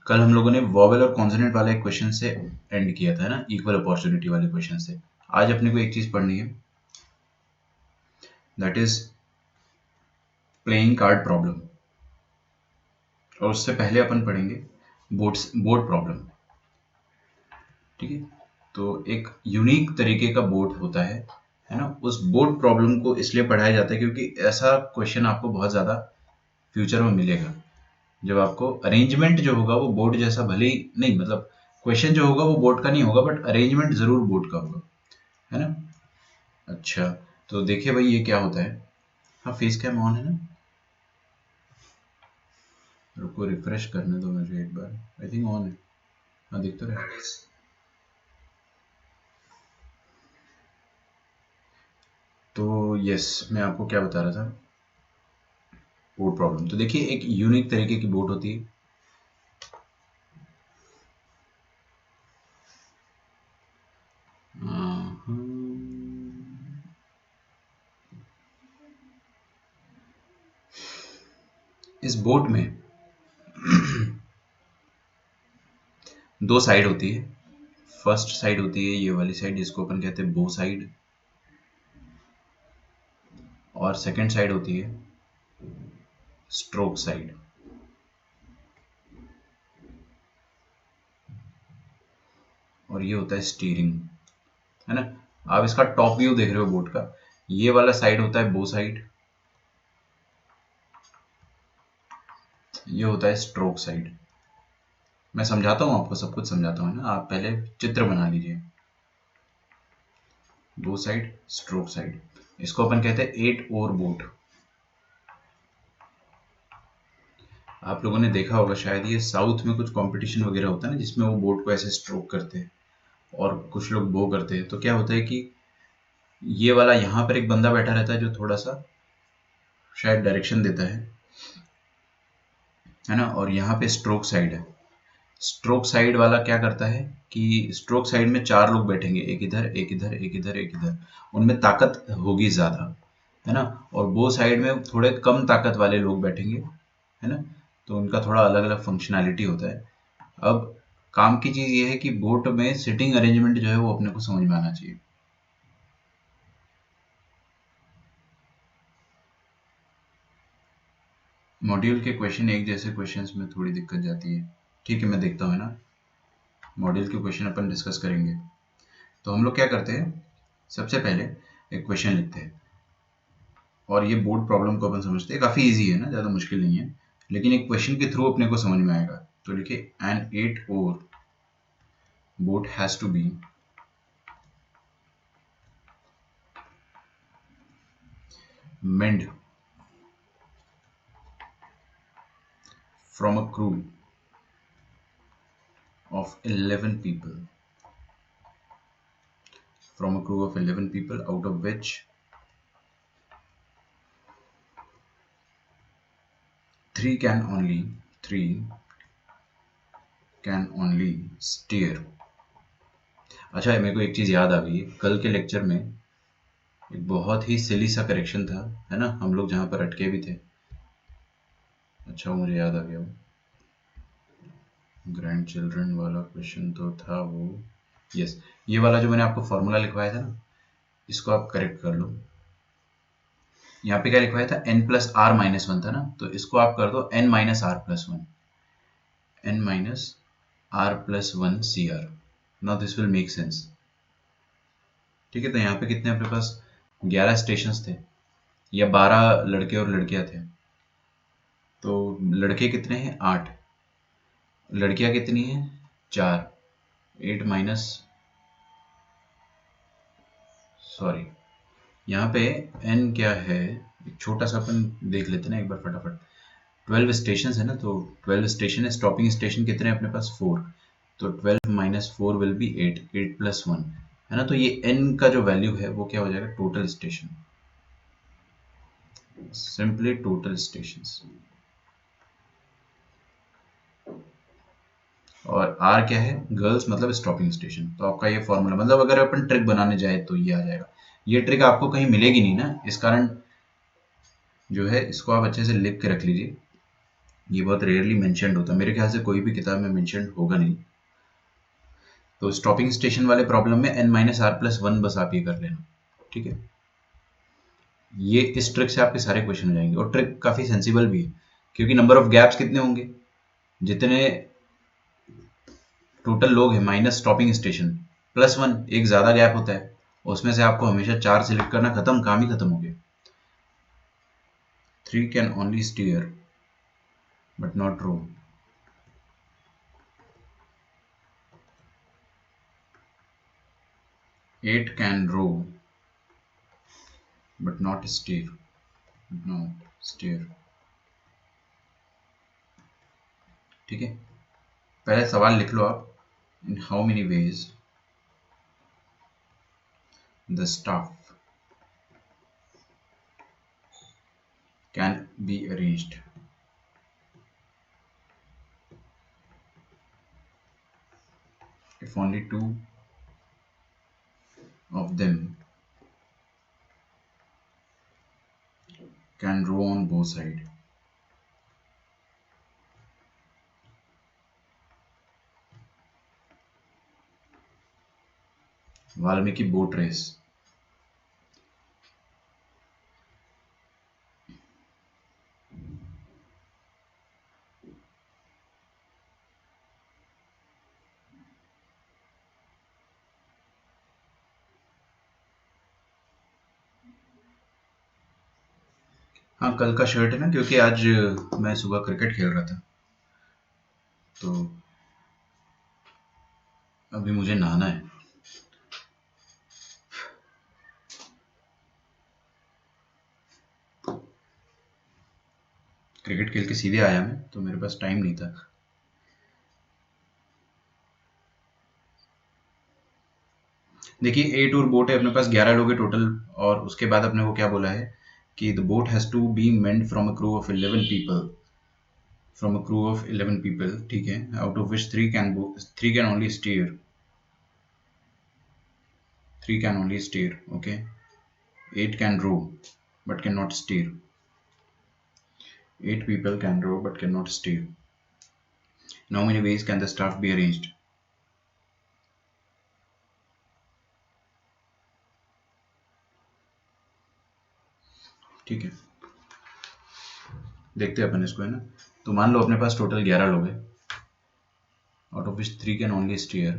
कल हम लोगों ने वॉवेल और कॉन्सोनेंट वाले क्वेश्चन से एंड किया था ना, इक्वल अपॉर्चुनिटी वाले क्वेश्चन से। आज अपने को एक चीज पढ़नी है, that is playing card problem. और उससे पहले अपन पढ़ेंगे बोर्ड प्रॉब्लम। ठीक है, तो एक यूनिक तरीके का बोर्ड होता है ना। उस बोर्ड प्रॉब्लम को इसलिए पढ़ाया जाता है क्योंकि ऐसा क्वेश्चन आपको बहुत ज्यादा फ्यूचर में मिलेगा। जब आपको अरेंजमेंट जो होगा वो बोर्ड जैसा भले ही नहीं, मतलब क्वेश्चन जो होगा वो बोर्ड का नहीं होगा, बट अरेंजमेंट जरूर बोर्ड का होगा, है ना। अच्छा, तो देखिए भाई ये क्या होता है। हाँ, फेस कैम ऑन है ना, रुको रिफ्रेश करने दो मुझे एक बार। आई थिंक ऑन है, हाँ दिख तो रहा है। तो यस, मैं आपको क्या बता रहा था, बोर्ड प्रॉब्लम। तो देखिए एक यूनिक तरीके की बोर्ड होती है। इस बोर्ड में दो साइड होती है। फर्स्ट साइड होती है ये वाली साइड, जिसको अपन कहते हैं बो साइड, और सेकंड साइड होती है स्ट्रोक साइड। और ये होता है स्टीयरिंग, है ना। आप इसका टॉप व्यू देख रहे हो बोर्ड का, ये वाला साइड होता है बो साइड, ये होता है स्ट्रोक साइड। मैं समझाता हूँ आपको, सब कुछ समझाता हूँ ना, आप पहले चित्र बना लीजिए। बो साइड, स्ट्रोक साइड, इसको अपन कहते हैं 8 ओर बोट। आप लोगों ने देखा होगा शायद, ये साउथ में कुछ कंपटीशन वगैरह होता है ना, जिसमें वो बोट को ऐसे स्ट्रोक करते हैं और कुछ लोग बो करते हैं। तो क्या होता है कि ये वाला यहाँ पर एक बंदा बैठा रहता है जो थोड़ा सा शायद डायरेक्शन देता है ना। और यहाँ पे स्ट्रोक साइड है। स्ट्रोक साइड वाला क्या करता है कि स्ट्रोक साइड में 4 लोग बैठेंगे, एक इधर एक इधर एक इधर एक इधर, उनमें ताकत होगी ज्यादा, है ना। और बो साइड में थोड़े कम ताकत वाले लोग बैठेंगे, है ना। तो उनका थोड़ा अलग अलग फंक्शनैलिटी होता है। अब काम की चीज ये है कि बोट में सिटिंग अरेंजमेंट जो है वो अपने को समझ में आना चाहिए। मॉड्यूल के क्वेश्चन एक जैसे क्वेश्चंस में थोड़ी दिक्कत जाती है। ठीक है, मैं देखता हूँ ना, मॉड्यूल के क्वेश्चन अपन डिस्कस करेंगे। तो हम लोग क्या करते हैं, सबसे पहले एक क्वेश्चन लिखते हैं और ये बोर्ड प्रॉब्लम को अपन समझते हैं। काफी इजी है ना, ज्यादा मुश्किल नहीं है, लेकिन एक क्वेश्चन के थ्रू अपने को समझ में आएगा। तो लिखिए, an 8 oar boat has to be manned from a crew of 11 people, out of which 3 can only steer। अच्छा, मेरे को एक चीज याद आ गई, कल के लेक्चर में एक बहुत ही सिली सा करेक्शन था, है ना, हम लोग जहां पर अटके भी थे। अच्छा, मुझे याद आ गया, वो ग्रैंड चिल्ड्रन वाला क्वेश्चन तो था वो। यस, ये वाला जो मैंने आपको फॉर्मूला लिखवाया था ना, इसको आप करेक्ट कर लो। यहाँ पे क्या लिखवाया था, n plus r minus one था ना, तो इसको आप कर दो n minus r plus one, n minus r plus one C r. Now this will make sense. ठीक है, तो यहाँ पे कितने अपने पास 11 स्टेशन थे, या 12 लड़के और लड़कियां थे। तो लड़के कितने हैं, 8, लड़कियां कितनी हैं, 4। 8 माइनस, सॉरी, यहाँ पे n क्या है, एक छोटा सा अपन देख लेते हैं ना एक बार फटाफट। 12 स्टेशन है ना, तो 12 स्टेशन है, स्टॉपिंग स्टेशन कितने हैं अपने पास, 4। तो 12 माइनस 4 विल बी 8, 8 प्लस 1, है ना। तो ये n का जो वैल्यू है वो क्या हो जाएगा, total station, simply total stations. और r क्या है, गर्ल्स मतलब स्टॉपिंग स्टेशन। तो आपका ये फॉर्मूला, मतलब अगर अपन ट्रिक बनाने जाए तो ये आ जाएगा। ये ट्रिक आपको कहीं मिलेगी नहीं ना, इस कारण जो है इसको आप अच्छे से लिख के रख लीजिए। ये बहुत रेयरली मेंशन्ड होता है, मेरे ख्याल से कोई भी किताब में मेंशन्ड होगा नहीं। तो स्टॉपिंग स्टेशन वाले प्रॉब्लम में n-r+1 बस आप ये कर लेना, ठीक है। ये इस ट्रिक से आपके सारे क्वेश्चन हो जाएंगे, और ट्रिक काफी सेंसिबल भी है, क्योंकि नंबर ऑफ गैप्स कितने होंगे, जितने टोटल लोग हैं माइनस स्टॉपिंग स्टेशन +1, एक ज्यादा गैप होता है, उसमें से आपको हमेशा 4 सिलेक्ट करना, खत्म, काम ही खत्म हो गया। 3 can only steer but not row. 8 can row but not steer. ठीक है, पहले सवाल लिख लो आप, in how many ways the staff can be arranged. If only 2 of them can row on both sides. Valmiki boat race. हाँ, कल का शर्ट है ना, क्योंकि आज मैं सुबह क्रिकेट खेल रहा था, तो अभी मुझे नहाना है। क्रिकेट खेल के सीधे आया मैं, तो मेरे पास टाइम नहीं था। देखिए 8 और बोट है अपने पास, 11 लोग हैं टोटल, और उसके बाद अपने को क्या बोला है कि the boat has to be manned from a crew of 11 people, ठीक है, out of which 3 can only steer, 3 can only steer, okay, 8 can row but cannot steer, 8 people can row but cannot steer. In how many ways can the staff be arranged? ठीक है, देखते हैं अपन इसको, है ना। तो मान लो अपने पास टोटल 11 लोग हैं, out of which 3 can only steer,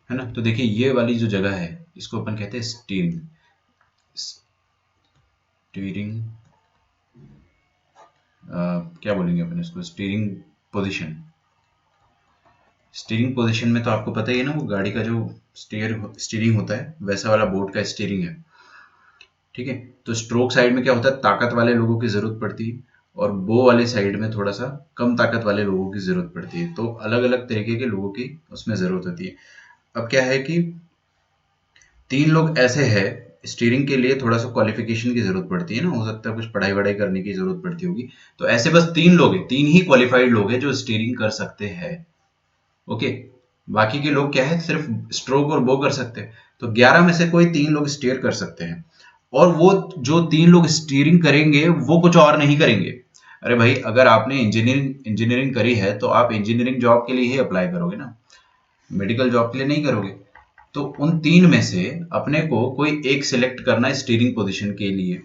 है ना। तो देखिए ये वाली जो जगह है इसको अपन कहते हैं स्टीयरिंग। क्या बोलेंगे अपन इसको, स्टीयरिंग पोजीशन। स्टीयरिंग पोजीशन में तो आपको पता ही है ना, वो गाड़ी का जो स्टीयरिंग होता है वैसा वाला बोट का स्टीयरिंग है, ठीक है। तो स्ट्रोक साइड में क्या होता है, ताकत वाले लोगों की जरूरत पड़ती है, और बो वाले साइड में थोड़ा सा कम ताकत वाले लोगों की जरूरत पड़ती है, तो अलग अलग तरीके के लोगों की उसमें जरूरत होती है। अब क्या है कि 3 लोग ऐसे हैं, स्टीयरिंग के लिए थोड़ा सा क्वालिफिकेशन की जरूरत पड़ती है ना, हो सकता है कुछ पढ़ाई वढ़ाई करने की जरूरत पड़ती होगी, तो ऐसे बस 3 लोग हैं, 3 ही क्वालिफाइड लोग हैं जो स्टीयरिंग कर सकते हैं, ओके। बाकी के लोग क्या है, सिर्फ स्ट्रोक और बो कर सकते हैं। तो 11 में से कोई 3 लोग स्टीयर कर सकते हैं, और वो जो 3 लोग स्टीयरिंग करेंगे वो कुछ और नहीं करेंगे। अरे भाई, अगर आपने इंजीनियरिंग करी है तो आप इंजीनियरिंग जॉब के लिए ही अप्लाई करोगे ना, मेडिकल जॉब के लिए नहीं करोगे। तो उन 3 में से अपने को कोई एक सिलेक्ट करना है स्टीयरिंग पोजीशन के लिए,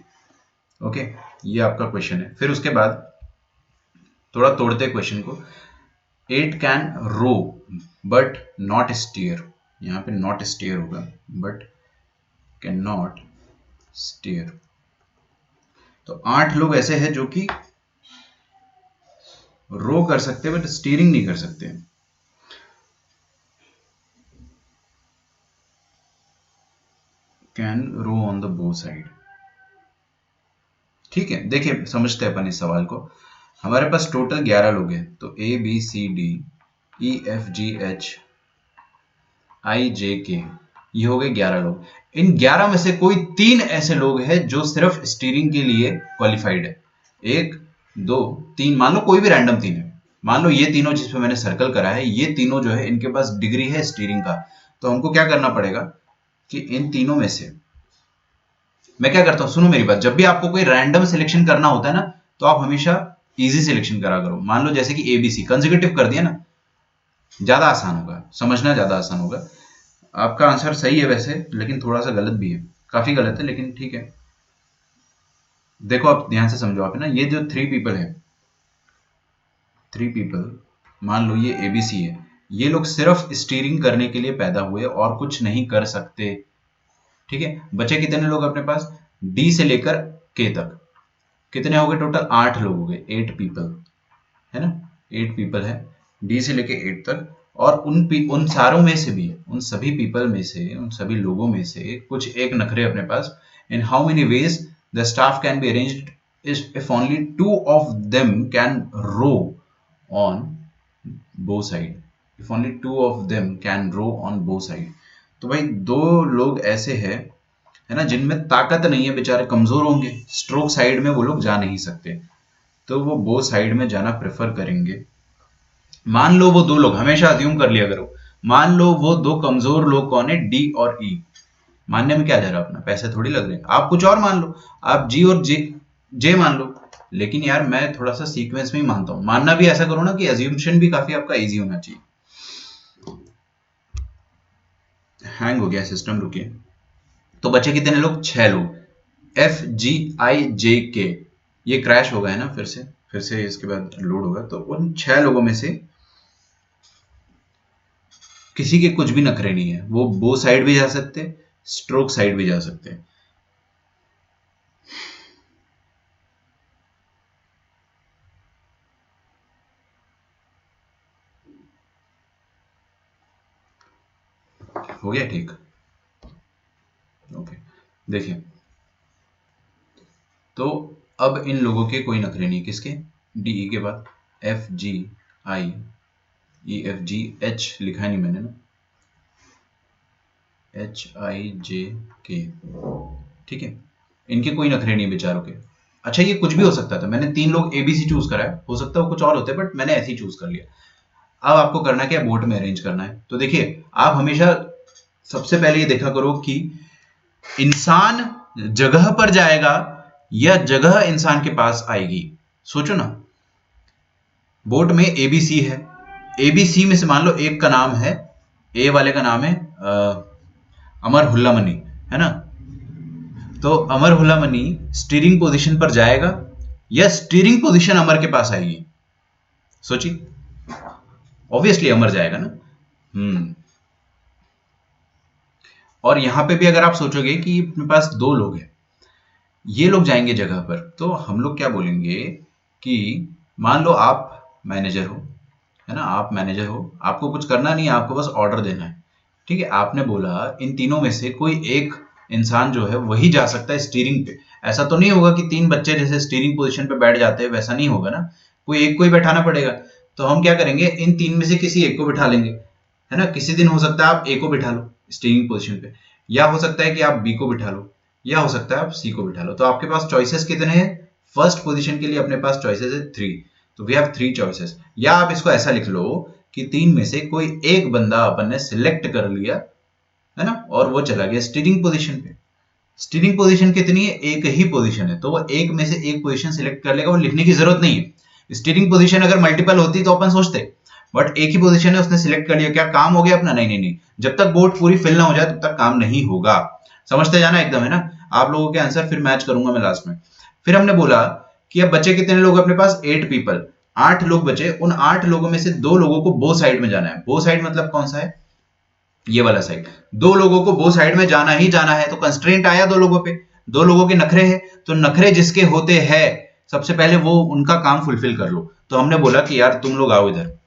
ओके। ये आपका क्वेश्चन है। फिर उसके बाद थोड़ा तोड़ते क्वेश्चन को, 8 can row but not steer, यहाँ पे नॉट स्टीयर होगा, बट कैन नॉट स्टीयर। तो 8 लोग ऐसे हैं जो कि रो कर सकते हैं बट स्टीयरिंग नहीं कर सकते। Can row on the bow side, ठीक है। देखिए समझते हैं अपन इस सवाल को। हमारे पास टोटल 11 लोग हैं, तो A B C D E F G H I J K, ये हो गए 11 लोग। इन 11 में से कोई 3 ऐसे लोग हैं जो सिर्फ स्टीयरिंग के लिए क्वालिफाइड है। 1 2 3, मान लो कोई भी रैंडम 3 है, मान लो ये तीनों जिसपे मैंने सर्कल करा है, ये तीनों जो है इनके पास डिग्री है स्टीयरिंग का। तो हमको क्या करना पड़ेगा कि इन तीनों में से मैं क्या करता हूं, सुनो मेरी बात, जब भी आपको कोई रैंडम सिलेक्शन करना होता है ना, तो आप हमेशा इजी सिलेक्शन करा करो। मान लो जैसे कि एबीसी कंसेक्यूटिव कर दिया ना, ज्यादा आसान होगा, समझना ज्यादा आसान होगा। आपका आंसर सही है वैसे, लेकिन थोड़ा सा गलत भी है, काफी गलत है, लेकिन ठीक है। देखो आप ध्यान से समझो, आप है ना, ये जो 3 पीपल है, 3 पीपल, मान लो ये एबीसी है, ये लोग सिर्फ स्टीयरिंग करने के लिए पैदा हुए और कुछ नहीं कर सकते। ठीक है, बचे कितने लोग अपने पास, डी से लेकर के तक, कितने हो गए टोटल, 8 लोग हो गए, 8 पीपल, है ना, 8 पीपल है, डी से लेके 8 तक। और उन सारों में से भी, उन सभी पीपल में से, उन सभी लोगों में से कुछ एक नखरे अपने पास। In how many ways the staff can be arranged if only 2 of them can row on both side, if only 2 of them can row on both side। तो भाई 2 लोग ऐसे हैं, है ना, जिनमें ताकत नहीं है, बेचारे कमजोर होंगे, स्ट्रोक साइड में वो लोग जा नहीं सकते, तो वो बो साइड में जाना प्रेफर करेंगे। मान लो वो 2 लोग, हमेशा अज्यूम कर लिया करो, मान लो वो 2 कमजोर लोग कौन है, डी और ई। मानने में क्या जा रहा है, अपना पैसे थोड़ी लग रहे हैं, आप कुछ और मान लो, आप जी और जे मान लो। लेकिन यार मैं थोड़ा सा सीक्वेंस में ही मानता हूं, मानना भी ऐसा करो ना कि अज्यूमशन भी काफी आपका इजी होना चाहिए। हैंग हो गया सिस्टम, रुकिए। तो बचे कितने लोग, 6 लोग, एफ जी आई जे के, ये क्रैश हो गया है ना, फिर से इसके बाद लोड होगा। तो उन 6 लोगों में से किसी के कुछ भी नखरे नहीं है, वो बो साइड भी जा सकते, स्ट्रोक साइड भी जा सकते हैं। हो गया ठीक, ओके। देखिए, तो अब इन लोगों के कोई नखरे नहीं, किसके, डी ई के बाद एफ जी आई, ई एफ जी एच लिखा नहीं मैंने ना, एच आई जे के, ठीक है, इनके कोई नखरे नहीं बेचारों के। अच्छा ये कुछ भी हो सकता था, मैंने 3 लोग एबीसी चूज करा है, हो सकता है वो कुछ और होते, बट मैंने ऐसे ही चूज कर लिया। अब आपको करना क्या है, बोर्ड में अरेंज करना है। तो देखिए, आप हमेशा सबसे पहले ये देखा करो कि इंसान जगह पर जाएगा या जगह इंसान के पास आएगी। सोचो ना, बोर्ड में एबीसी है, एबीसी में से मान लो एक का नाम है, ए वाले का नाम है अमर हुल्लामनी, है ना, तो अमर हुल्लामनी स्टीयरिंग पोजीशन पर जाएगा या स्टीयरिंग पोजीशन अमर के पास आएगी, सोचिए, ऑब्वियसली अमर जाएगा ना। और यहां पे भी अगर आप सोचोगे कि अपने पास 2 लोग हैं, ये लोग जाएंगे जगह पर, तो हम लोग क्या बोलेंगे कि मान लो आप मैनेजर हो, है ना, आप मैनेजर हो, आपको कुछ करना नहीं है, आपको बस ऑर्डर देना है। ठीक है, आपने बोला इन तीनों में से कोई एक इंसान जो है वही जा सकता है स्टीयरिंग पे। ऐसा तो नहीं होगा कि 3 बच्चे जैसे स्टीयरिंग पोजीशन पे बैठ जाते हैं, वैसा नहीं होगा ना, कोई एक को ही बैठाना पड़ेगा। तो हम क्या करेंगे, इन 3 में से किसी एक को बिठा लेंगे, है ना। किसी दिन हो सकता है आप ए को बिठा लो स्टीयरिंग पोजीशन पे, या हो सकता है कि आप बी को बिठा लो, या हो सकता है आप सी को बिठा लो। तो आपके पास चॉइसेस कितने हैं, फर्स्ट पोजीशन के लिए अपने पास चॉइसेस है 3, तो वी हैव 3 चॉइसेस। या आप इसको ऐसा लिख लो कि 3 में से कोई एक बंदा अपन ने सिलेक्ट कर लिया, है ना, और वो चला गया स्टीयरिंग पोजीशन पे। स्टीयरिंग पोजीशन कितनी है, एक ही पोजीशन है, तो वो एक में से एक पोजीशन सिलेक्ट कर लेगा, वो लिखने की जरूरत नहीं है। स्टीयरिंग पोजीशन अगर मल्टीपल होती तो अपन सोचते, बट एक ही पोजीशन है, उसने सिलेक्ट कर लिया, क्या काम हो गया अपना, नहीं नहीं नहीं, जब तक बोर्ड पूरी फिल ना हो जाए तब तक काम नहीं होगा। समझते जाना एकदम, है ना। आप लोगों के आंसर फिर मैच करूंगा मैं लास्ट में। फिर हमने बोला कि अब बचे कितने लोग अपने पास, 8 पीपल, 8 लोग बचे, उन 8 लोगों में से 2 लोगों को बो साइड में जाना है। बो साइड मतलब कौन सा है, ये वाला साइड। 2 लोगों को बो साइड में जाना ही जाना है, तो कंस्ट्रेंट आया 2 लोगों पे, 2 लोगों के नखरे हैं, तो नखरे जिसके होते हैं सबसे पहले वो उनका काम फुलफिल कर लो। तो हमने बोला कि यार तुम लोग आओ इधर,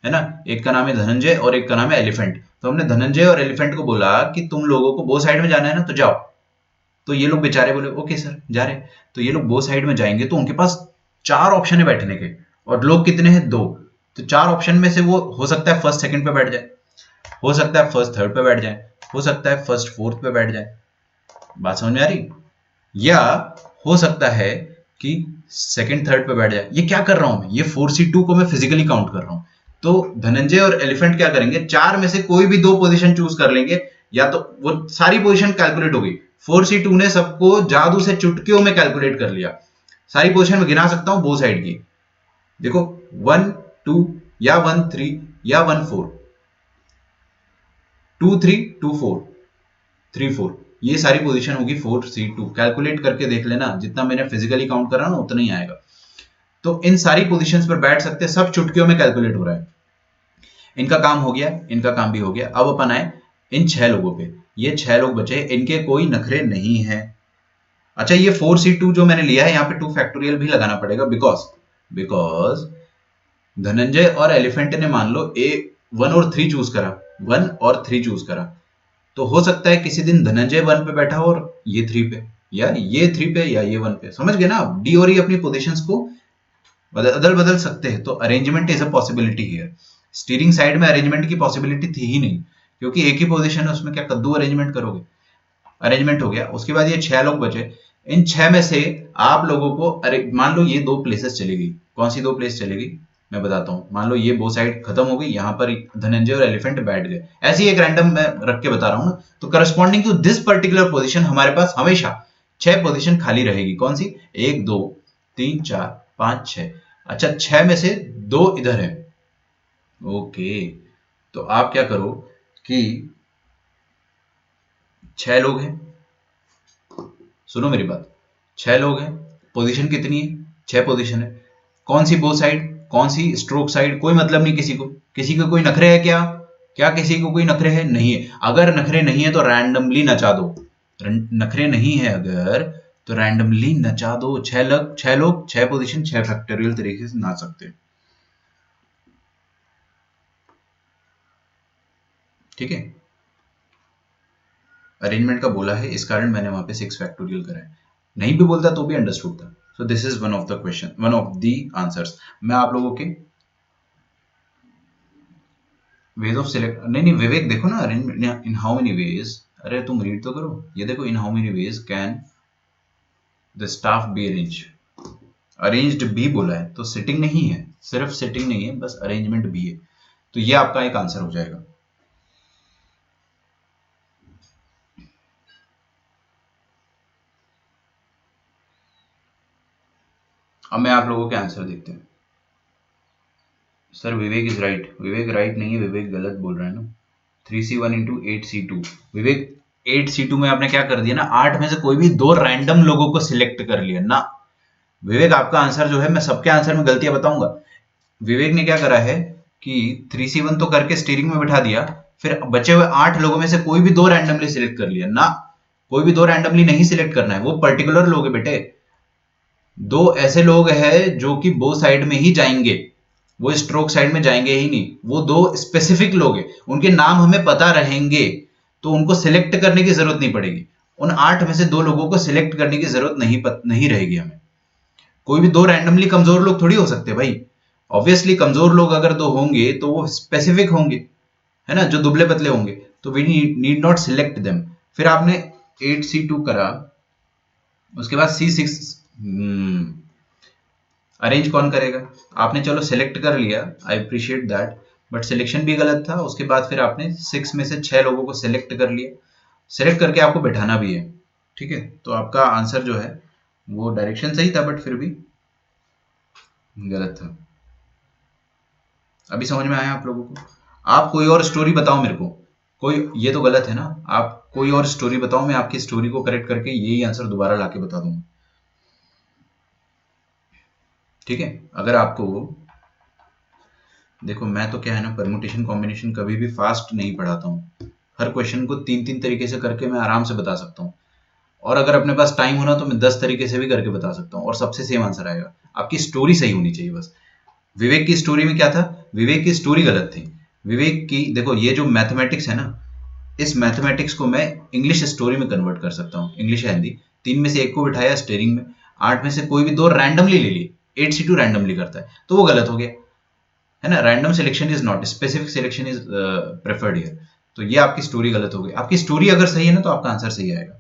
है ना, एक का नाम है धनंजय और एक का नाम है एलिफेंट। तो हमने धनंजय और एलिफेंट को बोला कि तुम लोगों को बो साइड में जाना है ना, तो जाओ। तो ये लोग बेचारे बोले ओके सर जा रहे। तो ये लोग बो साइड में जाएंगे, तो उनके पास 4 ऑप्शन है बैठने के, और लोग कितने हैं, 2। तो 4 ऑप्शन में से वो हो सकता है फर्स्ट सेकंड पे बैठ जाए, हो सकता है फर्स्ट थर्ड पे बैठ जाए, हो सकता है फर्स्ट फोर्थ पे बैठ जाए। बात समझ में आ रही, या हो सकता है कि सेकंड थर्ड पे बैठ जाए। ये क्या कर रहा हूं मैं, ये 4C2 को मैं फिजिकली काउंट कर रहा हूं। तो धनंजय और एलिफेंट क्या करेंगे, 4 में से कोई भी 2 पोजीशन चूज कर लेंगे, या तो वो सारी पोजीशन कैलकुलेट हो गई, 4C2 ने सबको जादू से चुटकियों में कैलकुलेट कर लिया। सारी पोजीशन में गिना सकता हूं बोथ साइड की। देखो 1 2 या 1 3 या 1 4, 2 3 2 4 3 4, ये सारी पोजीशन होगी 4C2। कैलकुलेट करके देख लेना, जितना मैंने फिजिकली काउंट करा ना उतना ही आएगा। तो इन सारी पोजीशंस पर बैठ सकते हैं, सब चुटकियों में कैलकुलेट हो रहा है। इनका काम हो गया, इनका काम भी हो गया। अब अपन आए इन 6 लोगों पे। ये 6 लोग बचे, इनके कोई नखरे नहीं है। अच्छा, ये 4C2 जो मैंने लिया है, यहाँ पे 2 फैक्टोरियल भी लगाना पड़ेगा, बिकॉज धनंजय और एलिफेंट ने मान लो ए 1 और 3 चूज करा, 1 और 3 चूज करा, तो हो सकता है किसी दिन धनंजय 1 पे बैठा हो और ये 3 पे, या ये 3 पे या ये 1 पे। समझ गए ना आप? डी और ई अपनी पोजीशंस को बदल बदल सकते हैं। तो arrangement is a possibility here. Steering side में अरेंजमेंट की पॉसिबिलिटी थी ही नहीं, क्योंकि एक ही पोजीशन है, उसमें क्या कद्दू अरेंजमेंट करोगे। अरेंजमेंट हो गया। उसके बाद ये 6 लोग बचे। इन 6 में से आप लोगों को, अरे मान लो ये 2 प्लेसेस चली गई। कौन सी 2 प्लेस चलेगी मैं बताता हूं। मान लो ये वो साइड खत्म हो गई, यहां पर धनंजय और एलिफेंट बैठ गए। ऐसे ही एक रैंडम मैं रख के बता रहा हूं ना। तो corresponding to this particular position हमारे पास हमेशा 6 पोजीशन खाली रहेगी। कौन सी? 1 2 3 4 5 6। अच्छा, 6 में से 2 इधर है। ओके, तो आप क्या करो कि 6 लोग हैं, सुनो मेरी बात। 6 लोग हैं, पोजीशन कितनी है? 6 पोजीशन है। कौन सी बो साइड, कौन सी स्ट्रोक साइड, कोई मतलब नहीं किसी को। किसी को कोई नखरे है क्या? क्या किसी को कोई नखरे है? नहीं है। अगर नखरे नहीं है तो रैंडमली नचा दो। नखरे नहीं है अगर, तो रैंडमली नचा दो। 6 लोग 6 पोजीशन 6 फैक्टोरियल तरीके से नाच सकते हैं। ठीक है, अरेंजमेंट का बोला है, इस कारण मैंने वहां पे 6 फैक्टोरियल करा है। नहीं भी बोलता तो भी अंडरस्टूड था। So this is one of the question, one of the answers. मैं आप लोगों के वेज ऑफ सिलेक्ट, नहीं नहीं विवेक देखो ना, arrangement in how many veg. अरे तुम रीड तो करो। ये देखो, इन how many veg can the staff be arrange. Arranged भी बोला है, तो सिटिंग नहीं है, सिर्फ सिटिंग नहीं है, बस अरेंजमेंट भी है। तो ये आपका एक आंसर हो जाएगा। अब मैं आप लोगों के आंसर देखते हैं। Sir Vivek is right. Vivek right नहीं है, विवेक गलत बोल रहा है ना। 3C1 into 8C2। विवेक 8C2 में आपने क्या कर दिया ना, 8 में से कोई भी 2 रैंडम लोगों को सिलेक्ट कर लिया ना। विवेक आपका आंसर जो है, मैं सबके आंसर में गलतियां बताऊंगा। विवेक ने क्या करा है कि 3C1 तो करके स्टीयरिंग में बिठा दिया, फिर बचे हुए 8 लोगों में से कोई भी 2 रैंडमली सिलेक्ट कर लिया ना। कोई भी 2 रैंडमली नहीं सिलेक्ट करना है, वो पर्टिकुलर लोग है बेटे। 2 ऐसे लोग हैं जो कि बो साइड में ही जाएंगे, वो स्ट्रोक साइड में जाएंगे ही नहीं। वो 2 स्पेसिफिक लोग हैं, उनके नाम हमें पता रहेंगे, तो उनको सिलेक्ट करने की जरूरत नहीं पड़ेगी। उन 8 में से 2 लोगों को सिलेक्ट करने की जरूरत नहीं रहेगी हमें। कोई भी 2 रैंडमली कमजोर लोग थोड़ी हो सकते भाई। ऑब्वियसली कमजोर लोग अगर 2 होंगे तो वो स्पेसिफिक होंगे, है ना, जो दुबले पतले होंगे। तो we need not select them. फिर आपने 8C2 करा, उसके बाद C6। अरेंज कौन करेगा? आपने चलो सिलेक्ट कर लिया, I appreciate that, but selection भी गलत था। उसके बाद फिर आपने 6 में से 6 लोगों को सिलेक्ट कर लिया। सिलेक्ट करके आपको बैठाना भी है। ठीक है, तो आपका आंसर जो है वो डायरेक्शन सही था, बट फिर भी गलत था। अभी समझ में आया आप लोगों को? आप कोई और स्टोरी बताओ मेरे को। कोई, ये तो गलत है ना। आप कोई और स्टोरी बताओ, मैं आपकी स्टोरी को करेक्ट करके यही आंसर दोबारा लाके बता दूंगा। ठीक है, अगर आपको, देखो मैं तो क्या है ना, परमुटेशन कॉम्बिनेशन कभी भी फास्ट नहीं पढ़ाता हूँ। हर क्वेश्चन को 3 3 तरीके से करके मैं आराम से बता सकता हूँ। और अगर अपने पास टाइम होना तो मैं 10 तरीके से भी करके बता सकता हूँ, और सबसे सेम आंसर आएगा। आपकी स्टोरी सही होनी चाहिए बस। विवेक की स्टोरी में क्या था? विवेक की स्टोरी गलत थी। विवेक की, देखो ये जो मैथमेटिक्स है ना, इस मैथमेटिक्स को मैं इंग्लिश स्टोरी में कन्वर्ट कर सकता हूँ, इंग्लिश या हिंदी। 3 में से 1 को बिठाया स्टेयरिंग में, 8 में से कोई भी 2 रैंडमली ले लिए। 8C2 रैंडमली करता है, तो वो गलत हो गया, है ना। Random selection is not, specific selection is preferred here. तो ये आपकी स्टोरी गलत हो गई। आपकी स्टोरी अगर सही है ना, तो आपका आंसर सही आएगा।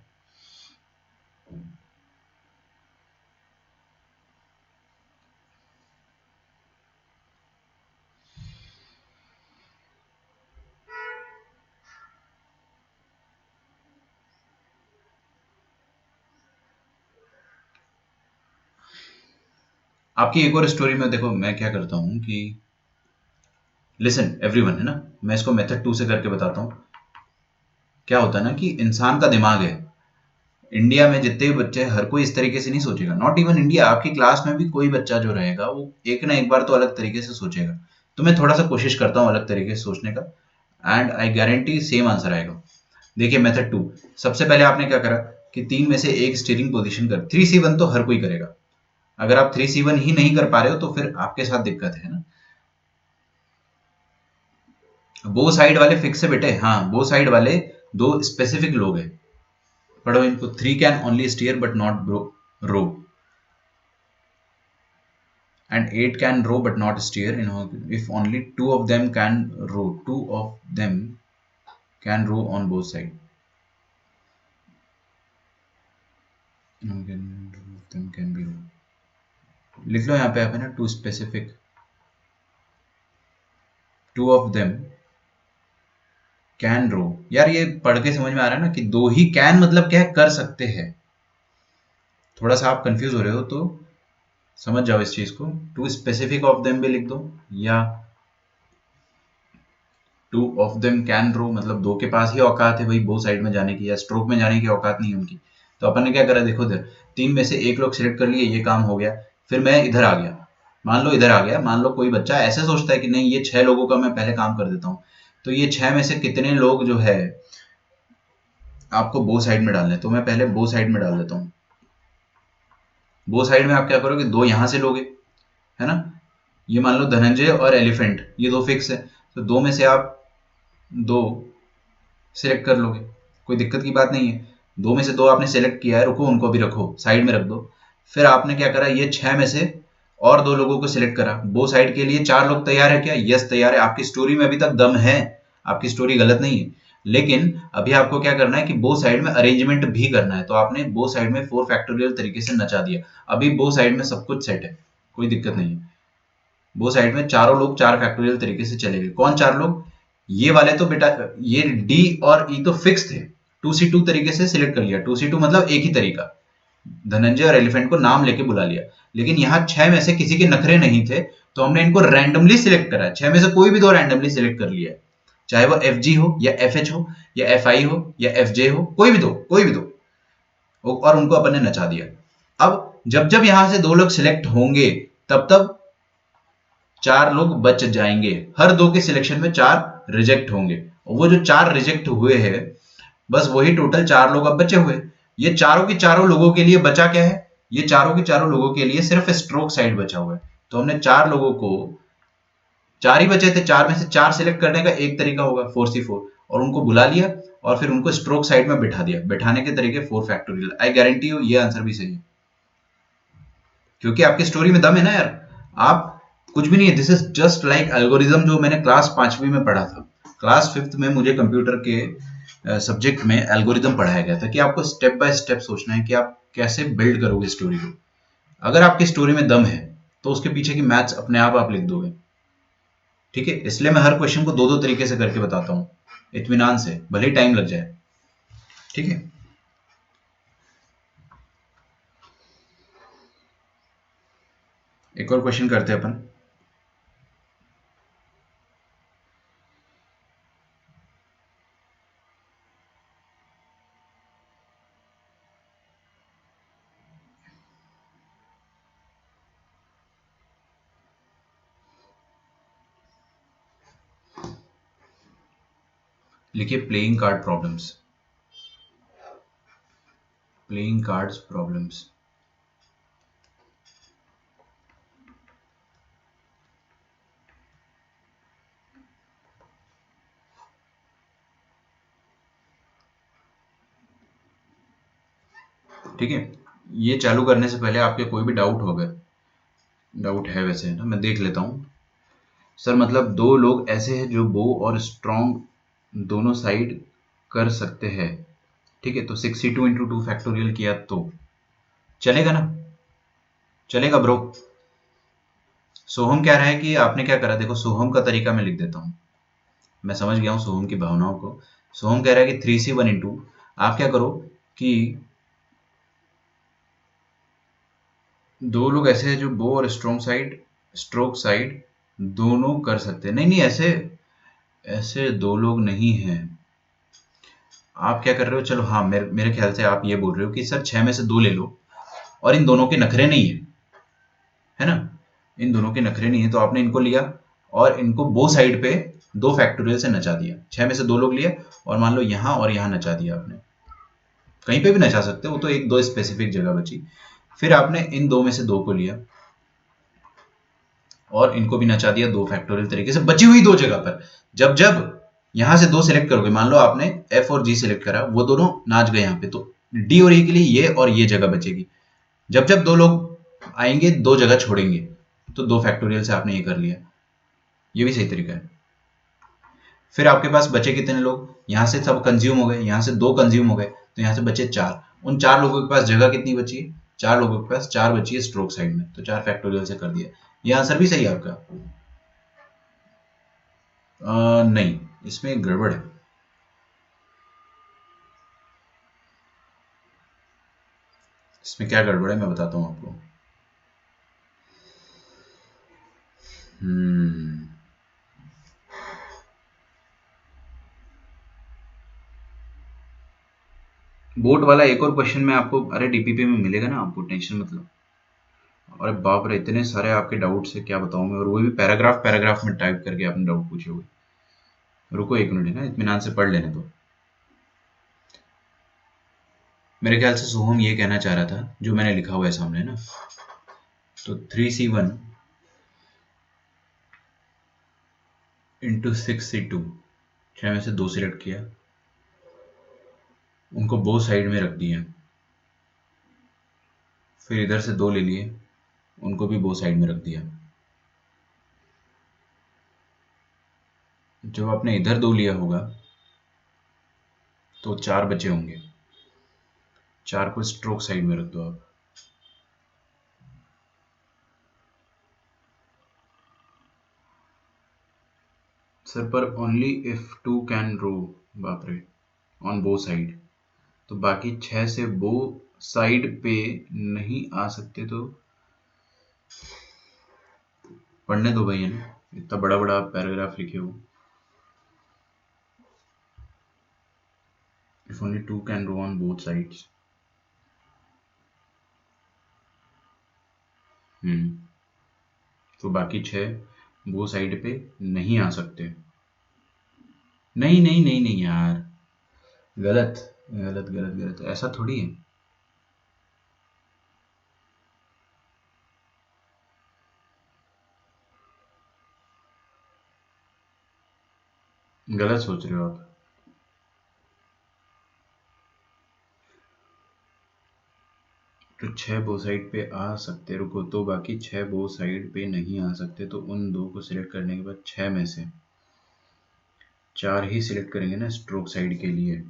आपकी एक और स्टोरी में देखो मैं क्या करता हूं कि लिसन एवरीवन, है ना, मैं इसको मेथड 2 से करके बताता हूं। क्या होता है ना कि इंसान का दिमाग है, इंडिया में जितने भी बच्चे हैं, हर कोई इस तरीके से नहीं सोचेगा। नॉट इवन इंडिया, आपकी क्लास में भी कोई बच्चा जो रहेगा वो एक ना एक बार तो अलग तरीके से सोचेगा। तो मैं थोड़ा सा कोशिश करता हूँ अलग तरीके से सोचने का, and I guarantee same answer आएगा। देखिए मेथड 2, सबसे पहले आपने क्या करा कि 3 में से एक स्टीयरिंग पोजीशन कर, 3C1 तो हर कोई करेगा। अगर आप 3C1 ही नहीं कर पा रहे हो तो फिर आपके साथ दिक्कत है ना। बो साइड वाले फिक्स है बेटे, हाँ बो साइड वाले दो स्पेसिफिक लोग हैं। पढ़ो इनको, 3 can only steer but not row, and 8 can row but not steer. You know, if only two of them can row, two of them can row on both sides. You know, two of them can be row. लिख लो यहाँ पे आप, है ना, two specific, two of them can row. यार ये पढ़ के समझ में आ रहा है ना कि दो ही कैन मतलब क्या है, कर सकते हैं। थोड़ा सा आप कंफ्यूज हो रहे हो तो समझ जाओ इस चीज को। टू स्पेसिफिक ऑफ देम भी लिख दो, या two of them can row मतलब दो के पास ही औकात है भाई बो साइड में जाने की, या स्ट्रोक में जाने की औकात नहीं है उनकी। तो अपन ने क्या करा, देखो इधर 3 में से एक लोग सिलेक्ट कर लिए, ये काम हो गया। फिर मैं इधर आ गया, मान लो इधर आ गया, मान लो कोई बच्चा ऐसे सोचता है कि नहीं ये 6 लोगों का मैं पहले काम कर देता हूँ। तो ये 6 में से कितने लोग जो है आपको बो साइड में डालने, तो मैं पहले बो साइड में डाल देता हूँ। बो साइड में आप क्या करोगे, दो यहां से लोगे, है ना। ये मान लो धनंजय और एलिफेंट, ये दो फिक्स है, तो दो में से आप दो सिलेक्ट कर लोगे, कोई दिक्कत की बात नहीं है। दो में से दो आपने सिलेक्ट किया है, रुको उनको भी रखो साइड में रख दो। फिर आपने क्या करा, ये 6 में से और दो लोगों को सिलेक्ट करा। बो साइड के लिए 4 लोग तैयार है क्या? यस तैयार है। आपकी स्टोरी में अभी तक दम है, आपकी स्टोरी गलत नहीं है। लेकिन अभी आपको क्या करना है कि बो साइड में अरेंजमेंट भी करना है। तो आपने बो साइड में 4 फैक्टोरियल तरीके से नचा दिया। अभी बो साइड में सब कुछ सेट है, कोई दिक्कत नहीं है। वो साइड में चारों लोग 4 फैक्टोरियल तरीके से चले गए। कौन 4 लोग? ये वाले तो बेटा, ये डी और ई तो फिक्स थे, 2C2 तरीके से सिलेक्ट कर लिया। 2C2 मतलब एक ही तरीका, धनंजय और एलिफेंट को नाम लेके बुला लिया। लेकिन यहाँ 6 में से किसी के नखरे नहीं थे, तो हमने इनको रैंडमली सिलेक्ट करा। 6 में से कोई भी दो रैंडमली सिलेक्ट कर लिया है, चाहे वो FG हो या FH हो या FI हो या FJ हो, कोई भी दो, कोई भी दो, और उनको अपन ने नचा दिया। अब जब जब यहां से दो लोग सिलेक्ट होंगे तब तब 4 लोग बच जाएंगे। हर दो के सिलेक्शन में 4 रिजेक्ट होंगे, और वो जो 4 रिजेक्ट हुए हैं, बस वही टोटल 4 लोग अब बचे हुए। ये चारों के चारों लोगों के लिए बचा क्या है, ये चारों के चारों लोगों के लिए सिर्फ स्ट्रोक साइड बचा हुआ है। तो हमने 4 लोगों को, 4 ही बचे थे, 4 में से 4 सिलेक्ट करने का एक तरीका होगा 4C4, और उनको बुला लिया और फिर उनको स्ट्रोक साइड में बिठा दिया। बिठाने के तरीके 4 फैक्टोरियल। आई गारंटी यू ये आंसर भी सही है, क्योंकि आपकी स्टोरी में दम है ना यार। आप कुछ भी नहीं है, this is just like algorithm जो मैंने क्लास 5वीं में पढ़ा था। क्लास 5th में मुझे कंप्यूटर के सब्जेक्ट में एल्गोरिज्म पढ़ाया गया था कि आपको स्टेप बाय स्टेप सोचना है कि आप कैसे बिल्ड करोगे स्टोरी को। अगर आपकी स्टोरी में दम है तो उसके पीछे की मैथ्स अपने आप लिख दोगे। ठीक है, इसलिए मैं हर क्वेश्चन को दो दो तरीके से करके बताता हूँ, इत्मीनान से, भले ही टाइम लग जाए। ठीक है, एक और क्वेश्चन करते हैं अपन। लिखिए playing card problems, playing cards problems. ठीक है, ये चालू करने से पहले आपके कोई भी डाउट हो, अगर डाउट है वैसे, है ना, मैं देख लेता हूँ। सर मतलब दो लोग ऐसे हैं जो बो और स्ट्रॉन्ग दोनों साइड कर सकते हैं। ठीक है, तो 62 इंटू 2 फैक्टोरियल किया तो चलेगा ना? चलेगा ब्रो। सोहम कह रहा है कि आपने क्या करा, देखो सोहम का तरीका मैं लिख देता हूँ, मैं समझ गया हूँ सोहम की भावनाओं को। सोहम कह रहा है कि 3C1 इंटू, आप क्या करो कि दो लोग ऐसे हैं जो बो और स्ट्रोक साइड दोनों कर सकते हैं। नहीं नहीं, ऐसे ऐसे दो लोग नहीं हैं। आप क्या कर रहे हो, चलो हाँ, मेरे ख्याल से आप ये बोल रहे हो कि सर 6 में से 2 ले लो और इन दोनों के नखरे नहीं है, है ना? इन दोनों के नखरे नहीं है तो आपने इनको लिया और इनको बो साइड पे 2 फैक्टोरियल से नचा दिया। 6 में से 2 लोग लिए और मान लो यहाँ और यहाँ नचा दिया आपने। कहीं पे भी नचा सकते हो, वो तो एक दो स्पेसिफिक जगह बची। फिर आपने इन 2 में से 2 को लिया और इनको भी नचा दिया 2 फैक्टोरियल तरीके से बची हुई 2 जगह पर। जब जब यहां से 2 सिलेक्ट करोगे, मान लो आपने एफ और जी सिलेक्ट करा, वो दोनों नाच गए यहाँ पे, तो डी और ई के लिए ये और ये जगह बचेगी। जब जब 2 लोग आएंगे 2 जगह छोड़ेंगे, तो 2 फैक्टोरियल से आपने ये कर लिया। ये भी सही तरीका है। फिर आपके पास बचे कितने लोग, यहाँ से सब कंज्यूम हो गए, यहाँ से 2 कंज्यूम हो गए, तो यहाँ से बचे 4। उन 4 लोगों के पास जगह कितनी बची है? 4 लोगों के पास 4 बची है स्ट्रोक साइड में, तो 4 फैक्टोरियल से कर दिया। ये आंसर भी सही है आपका। नहीं, इसमें एक गड़बड़ है। इसमें क्या गड़बड़ है मैं बताता हूँ आपको। हम्म बोर्ड वाला एक और क्वेश्चन में आपको, अरे डीपीपी में मिलेगा ना आपको, टेंशन मतलब। अरे बाप रे, इतने सारे आपके डाउट्स है, क्या बताऊं मैं, और वो भी पैराग्राफ पैराग्राफ में टाइप करके आपने डाउट पूछे हुए। रुको एक मिनट है ना, इत्मीनान से पढ़ लेने दो। मेरे ख्याल से सोहम ये कहना चाह रहा था जो मैंने लिखा हुआ है सामने ना, तो 3C1 इंटू 6C2, 6 में से 2 सिलेक्ट किया, उनको बो साइड में रख दिया। फिर इधर से 2 ले लिए, उनको भी बो साइड में रख दिया। जब आपने इधर 2 लिया होगा तो 4 बचे होंगे, 4 को स्ट्रोक साइड में रख दो आप। सर पर ओनली इफ 2 कैन रो, बाप रे, ऑन बो साइड, तो बाकी 6 से बो साइड पे नहीं आ सकते, तो पढ़ने दो भैया ना, इतना बड़ा बड़ा पैराग्राफ लिखे हो। If only 2 can row on both sides. तो बाकी 6 बो साइड पे नहीं आ सकते। नहीं नहीं नहीं नहीं यार, गलत गलत गलत गलत, ऐसा थोड़ी है। गलत सोच रहे हो आप। तो 6 बो साइड पे आ सकते, रुको, तो बाकी 6 बो साइड पे नहीं आ सकते, तो उन 2 को सिलेक्ट करने के बाद 6 में से 4 ही सिलेक्ट करेंगे ना स्ट्रोक साइड के लिए।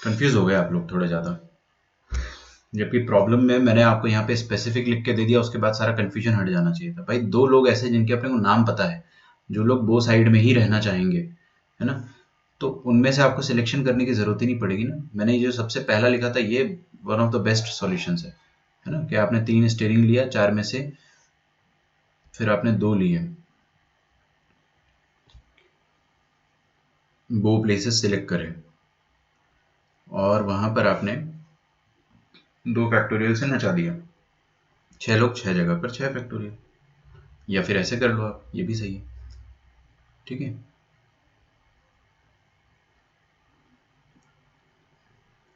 कंफ्यूज हो गए आप लोग थोड़ा ज़्यादा, जबकि प्रॉब्लम में मैंने आपको यहाँ पे स्पेसिफिक लिख के दे दिया, उसके बाद सारा कंफ्यूजन हट जाना चाहिए था। भाई 2 लोग ऐसे जिनके अपने को नाम पता है, जो लोग बो साइड में ही रहना चाहेंगे, है ना, तो उनमें से आपको सिलेक्शन करने की जरूरत ही नहीं पड़ेगी ना। मैंने जो सबसे पहला लिखा था ये one of the best solution है ना, कि आपने 3 स्टेयरिंग लिया 4 में से, फिर आपने 2 लिए, बो प्लेसेस सिलेक्ट करें, और वहां पर आपने 2 फैक्टोरियल से नचा दिया। 6 लोग 6 जगह पर 6 फैक्टोरियल, या फिर ऐसे कर लो आप, ये भी सही है। ठीक है,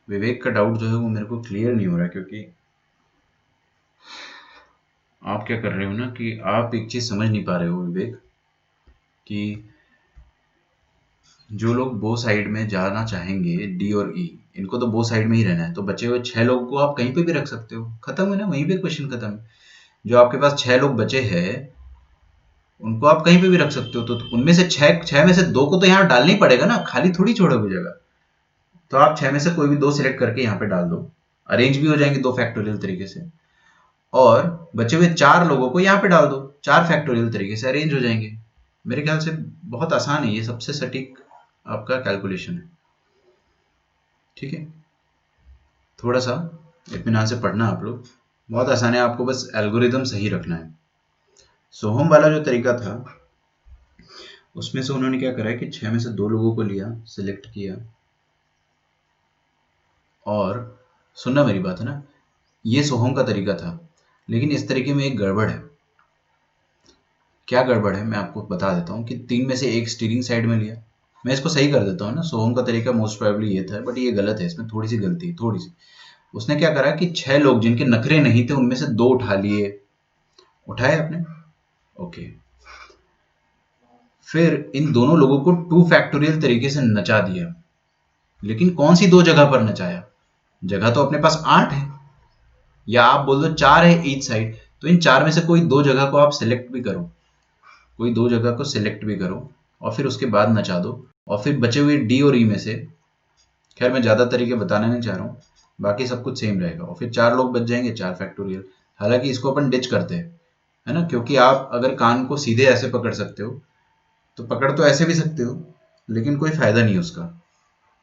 विवेक का डाउट जो है वो मेरे को क्लियर नहीं हो रहा, क्योंकि आप क्या कर रहे हो ना, कि आप एक चीज समझ नहीं पा रहे हो विवेक, कि जो लोग बो साइड में जाना चाहेंगे, डी और ई, इनको तो बो साइड में ही रहना है, तो बचे हुए 6 लोगों को आप कहीं पे भी रख सकते हो, खत्म है ना, वहीं पे क्वेश्चन खत्म है। जो आपके पास 6 लोग बचे हैं उनको आप कहीं पे भी रख सकते हो, तो उनमें से 6 में से 2 को तो यहाँ डालना ही पड़ेगा ना, खाली थोड़ी छोड़ोगे जगह। तो आप 6 में से कोई भी 2 सिलेक्ट करके यहाँ पे डाल दो, अरेंज भी हो जाएंगे 2 फैक्टोरियल तरीके से, और बचे हुए 4 लोगों को यहाँ पे डाल दो, 4 फैक्टोरियल तरीके से अरेंज हो जाएंगे। मेरे ख्याल से बहुत आसान है ये, सबसे सटीक आपका कैलकुलेशन है। ठीक है, थोड़ा सा इत्मीनान से पढ़ना आप लोग, बहुत आसान है, आपको बस एल्गोरिदम सही रखना है। सोहम वाला जो तरीका था उसमें से उन्होंने क्या करा है कि 6 में से 2 लोगों को लिया, सिलेक्ट किया, और सुनना मेरी बात है ना, ये सोहम का तरीका था। लेकिन इस तरीके में एक गड़बड़ है। क्या गड़बड़ है मैं आपको बता देता हूँ कि 3 में से एक स्टीयरिंग साइड में लिया। मैं इसको सही कर देता हूँ ना, सोहम का तरीका मोस्ट प्रोबेबली ये था, बट ये गलत है, इसमें थोड़ी सी गलती है, थोड़ी सी। उसने क्या करा कि 6 लोग जिनके नखरे नहीं थे उनमें से 2 उठा लिए। उठाए आपने? ओके। फिर इन दोनों लोगों को 2 फैक्टोरियल तरीके से नचा दिया। लेकिन कौन सी 2 जगह पर नचाया? जगह तो अपने पास 8 है, या आप बोल दो 4 है ईच साइड। तो इन 4 में से कोई 2 जगह को आप सिलेक्ट भी करो, कोई 2 जगह को सिलेक्ट भी करो, और फिर उसके बाद नचा दो। और फिर बचे हुए डी और ई में से, खैर मैं ज़्यादा तरीके बताना नहीं चाह रहा हूँ, बाकी सब कुछ सेम रहेगा, और फिर 4 लोग बच जाएंगे, 4 फैक्टोरियल। हालांकि इसको अपन डिच करते हैं, है ना, क्योंकि आप अगर कान को सीधे ऐसे पकड़ सकते हो तो पकड़ तो ऐसे भी सकते हो, लेकिन कोई फायदा नहीं उसका।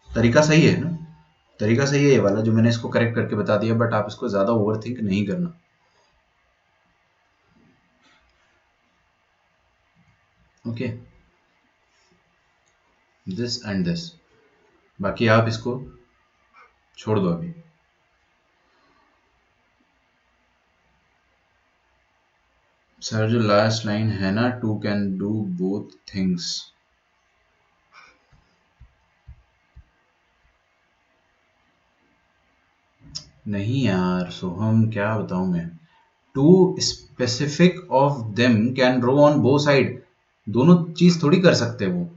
तरीका सही है ना, तरीका सही है ये वाला जो मैंने इसको करेक्ट करके बता दिया, बट आप इसको ज़्यादा ओवर थिंक नहीं करना। ओके, दिस एंड दिस, बाकी आप इसको छोड़ दो अभी। सर जो लास्ट लाइन है ना, 2 कैन डू बोथ थिंग्स, नहीं यार सोहम, क्या बताऊं मैं। 2 specific of them can row on both side, दोनों चीज थोड़ी कर सकते वो।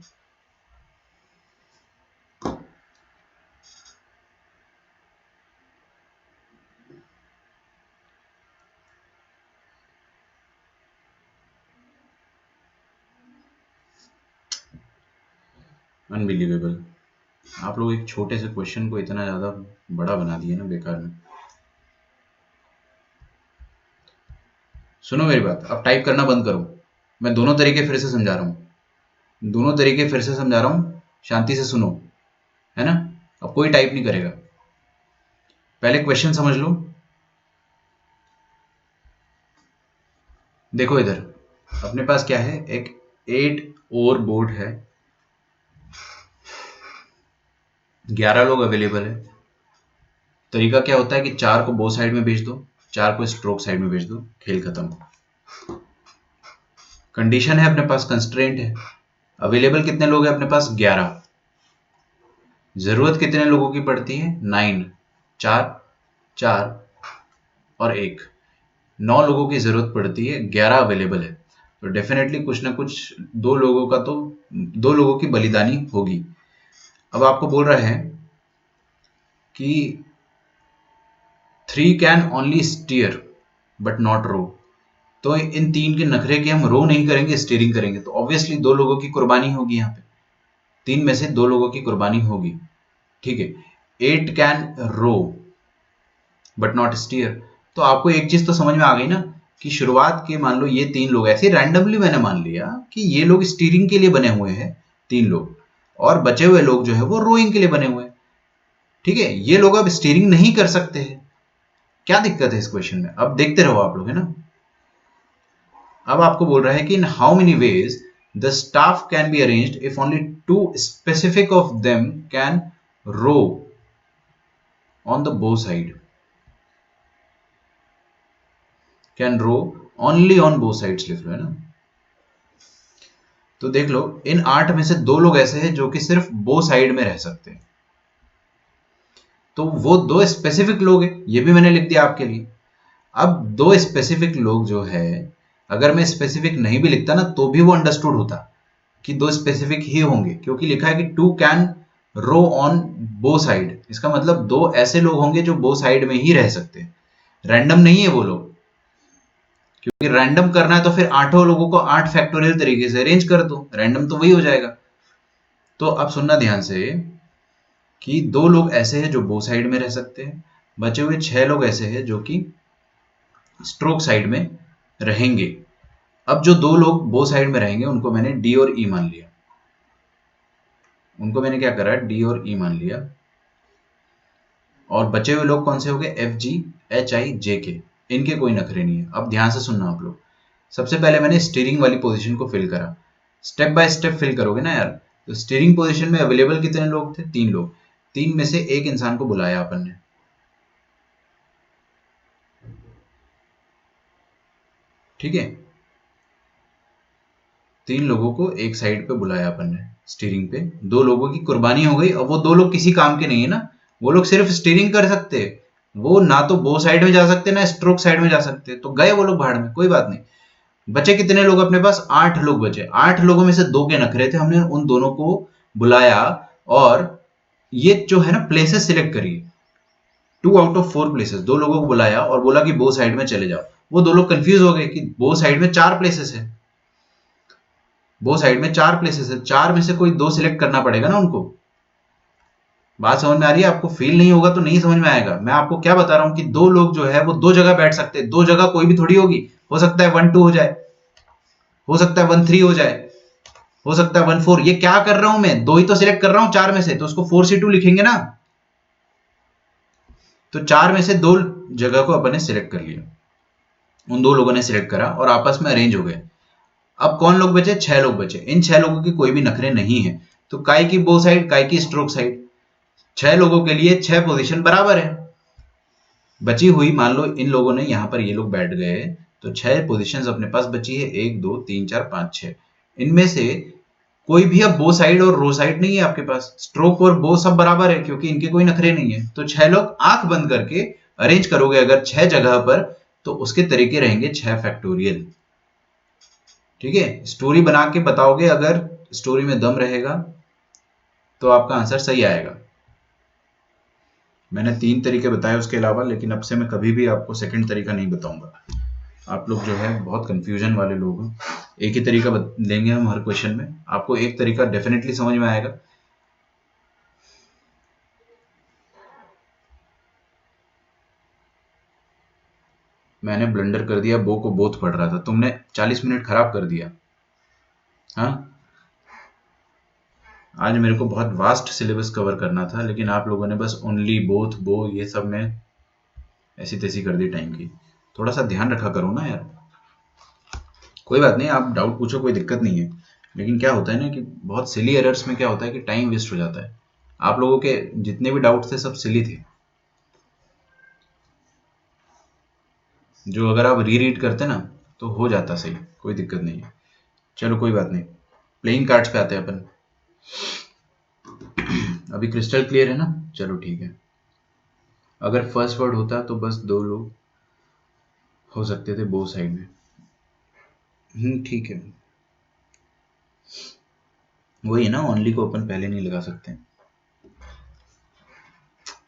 अनबिलीवेबल, आप लोग एक छोटे से क्वेश्चन को इतना ज्यादा बड़ा बना दिए ना बेकार में। सुनो मेरी बात, अब टाइप करना बंद करो, मैं दोनों तरीके फिर से समझा रहा हूँ, दोनों तरीके फिर से समझा रहा हूँ, शांति से सुनो, है ना। अब कोई टाइप नहीं करेगा, पहले क्वेश्चन समझ लो। देखो इधर अपने पास क्या है, एक 8 और बोर्ड है, 11 लोग अवेलेबल है। तरीका क्या होता है कि 4 को बो साइड में भेज दो, 4 को स्ट्रोक साइड में भेज दो, खेल खत्म। कंडीशन है अपने पास, कंस्ट्रेंट है, अवेलेबल कितने लोग हैं अपने पास, 11। जरूरत कितने लोगों की पड़ती है, 9, 4 4 और 1, 9 लोगों की जरूरत पड़ती है, 11 अवेलेबल है। तो डेफिनेटली कुछ ना कुछ 2 लोगों का तो 2 लोगों की बलिदानी होगी। अब आपको बोल रहे हैं कि 3 can only steer but not row, तो इन 3 के नखरे के हम रो नहीं करेंगे, स्टीयरिंग करेंगे, तो ऑब्वियसली 2 लोगों की कुर्बानी होगी यहाँ पे, 3 में से 2 लोगों की कुर्बानी होगी। ठीक है, 8 can row but not steer. तो आपको एक चीज तो समझ में आ गई ना कि शुरुआत के मान लो ये 3 लोग ऐसे रैंडमली मैंने मान लिया कि ये लोग स्टीयरिंग के लिए बने हुए हैं 3 लोग, और बचे हुए लोग जो है वो रोइंग के लिए बने हुए हैं। ठीक है, ये लोग अब स्टीयरिंग नहीं कर सकते हैं, क्या दिक्कत है इस क्वेश्चन में, अब देखते रहो आप लोग, है ना। अब आपको बोल रहा है कि in how many ways the staff can be arranged if only 2 specific of them can row on the bow side, can row only on bow sides लिख लो, है ना। तो देख लो इन 8 में से 2 लोग ऐसे हैं जो कि सिर्फ बो साइड में रह सकते हैं, तो वो 2 स्पेसिफिक लोग हैं, ये भी मैंने लिख दिया आपके लिए। अब 2 स्पेसिफिक लोग जो है, अगर मैं स्पेसिफिक नहीं भी लिखता ना तो भी वो अंडरस्टूड होता कि 2 स्पेसिफिक ही होंगे, क्योंकि लिखा है कि 2 कैन रो ऑन बो साइड, इसका मतलब 2 ऐसे लोग होंगे जो बो साइड में ही रह सकते हैं, रैंडम नहीं है वो लोग। क्योंकि रैंडम करना है तो फिर 8 लोगों को 8 फैक्टोरियल तरीके से अरेंज कर दो, रैंडम तो वही हो जाएगा। तो अब सुनना ध्यान से कि 2 लोग ऐसे हैं जो बो साइड में रह सकते हैं, बचे हुए 6 लोग ऐसे हैं जो कि स्ट्रोक साइड में रहेंगे। अब जो 2 लोग बो साइड में रहेंगे उनको मैंने डी और ई मान लिया। उनको मैंने क्या करा, डी और ई मान लिया, और बचे हुए लोग कौन से हो गए, F G H I J के, इनके कोई नखरे नहीं है। अब ध्यान से सुनना आप लोग। सबसे पहले मैंने स्टीयरिंग वाली पोजीशन को फिल करा, स्टेप बाय स्टेप फिल करोगे ना यार। तो स्टीयरिंग पोजीशन में अवेलेबल कितने लोग थे, 3 लोग। 3 में से एक इंसान को बुलाया अपन ने, ठीक है। 3 लोगों को एक साइड पे बुलाया अपन ने स्टीयरिंग पे, 2 लोगों की कुर्बानी हो गई। अब वो 2 लोग किसी काम के नहीं है ना, वो लोग सिर्फ स्टीयरिंग कर सकते, वो ना तो बो साइड में जा सकते ना स्ट्रोक साइड में जा सकते, तो गए वो लोग भाड़ में, कोई बात नहीं। बचे कितने लोग अपने पास, 8 लोग बचे। 8 लोगों में से 2 के नखरे थे, हमने उन दोनों को बुलाया और ये जो है ना प्लेसेस सिलेक्ट करिए, 2 आउट ऑफ 4 प्लेसेस, 2 लोगों को बुलाया और बोला कि बो साइड में चले जाओ। वो 2 लोग कंफ्यूज हो गए कि बो साइड में 4 प्लेसेस है, बो साइड में 4 प्लेसेस है, 4 में से कोई 2 सिलेक्ट करना पड़ेगा ना उनको। बात समझ में आ रही है आपको? फील नहीं होगा तो नहीं समझ में आएगा। मैं आपको क्या बता रहा हूं कि 2 लोग जो है वो 2 जगह बैठ सकते हैं, 2 जगह कोई भी थोड़ी होगी, हो सकता है 1 2 हो जाए, हो सकता है 1 3 हो जाए, हो सकता है 1 4। ये क्या कर रहा हूं मैं, 2 ही तो सिलेक्ट कर रहा हूं 4 में से, तो उसको 4C2 लिखेंगे ना। तो 4 में से 2 जगह को अपन ने सिलेक्ट कर लिया, उन 2 लोगों ने सिलेक्ट करा और आपस में अरेंज हो गए। अब कौन लोग बचे, 6 लोग बचे। इन 6 लोगों की कोई भी नखरे नहीं है, तो काय की बो साइड, काय की स्ट्रोक साइड, 6 लोगों के लिए 6 पोजीशन बराबर है। बची हुई, मान लो इन लोगों ने यहां पर, ये लोग बैठ गए, तो 6 पोजीशंस अपने पास बची है, 1 2 3 4 5 6। इनमें से कोई भी अब बो साइड और रो साइड नहीं है आपके पास, स्ट्रोक और बो सब बराबर है क्योंकि इनके कोई नखरे नहीं है। तो 6 लोग आंख बंद करके अरेंज करोगे अगर 6 जगह पर, तो उसके तरीके रहेंगे 6 फैक्टोरियल, ठीक है। स्टोरी बना के बताओगे, अगर स्टोरी में दम रहेगा तो आपका आंसर सही आएगा। मैंने 3 तरीके बताए उसके अलावा, लेकिन अब से मैं कभी भी आपको सेकंड तरीका नहीं बताऊंगा। आप लोग जो है बहुत कंफ्यूजन वाले लोग हैं। एक ही तरीका लेंगे हम हर क्वेश्चन में, आपको एक तरीका डेफिनेटली समझ में आएगा। मैंने ब्लंडर कर दिया, बो को बोथ पढ़ रहा था, तुमने 40 मिनट खराब कर दिया। हाँ, आज मेरे को बहुत वास्ट सिलेबस कवर करना था, लेकिन आप लोगों ने बस ओनली, बोथ, बो, ये सब में ऐसी तैसी कर दी टाइम की। थोड़ा सा ध्यान रखा करो ना यार। कोई बात नहीं, आप डाउट पूछो, कोई दिक्कत नहीं है। लेकिन क्या होता है ना कि बहुत सिली एरर्स में क्या होता है कि टाइम वेस्ट हो जाता है। आप लोगों के जितने भी डाउट थे सब सिली थे, जो अगर आप री रीड करते ना तो हो जाता सही, कोई दिक्कत नहीं है। चलो कोई बात नहीं, प्लेइंग कार्ड्स पे आते हैं अपन। अभी क्रिस्टल क्लियर है ना? चलो ठीक है। अगर फर्स्ट वर्ड होता तो बस 2 लोग हो सकते थे बो साइड में। ठीक है, वही है ना, ओनली को अपन पहले नहीं लगा सकते।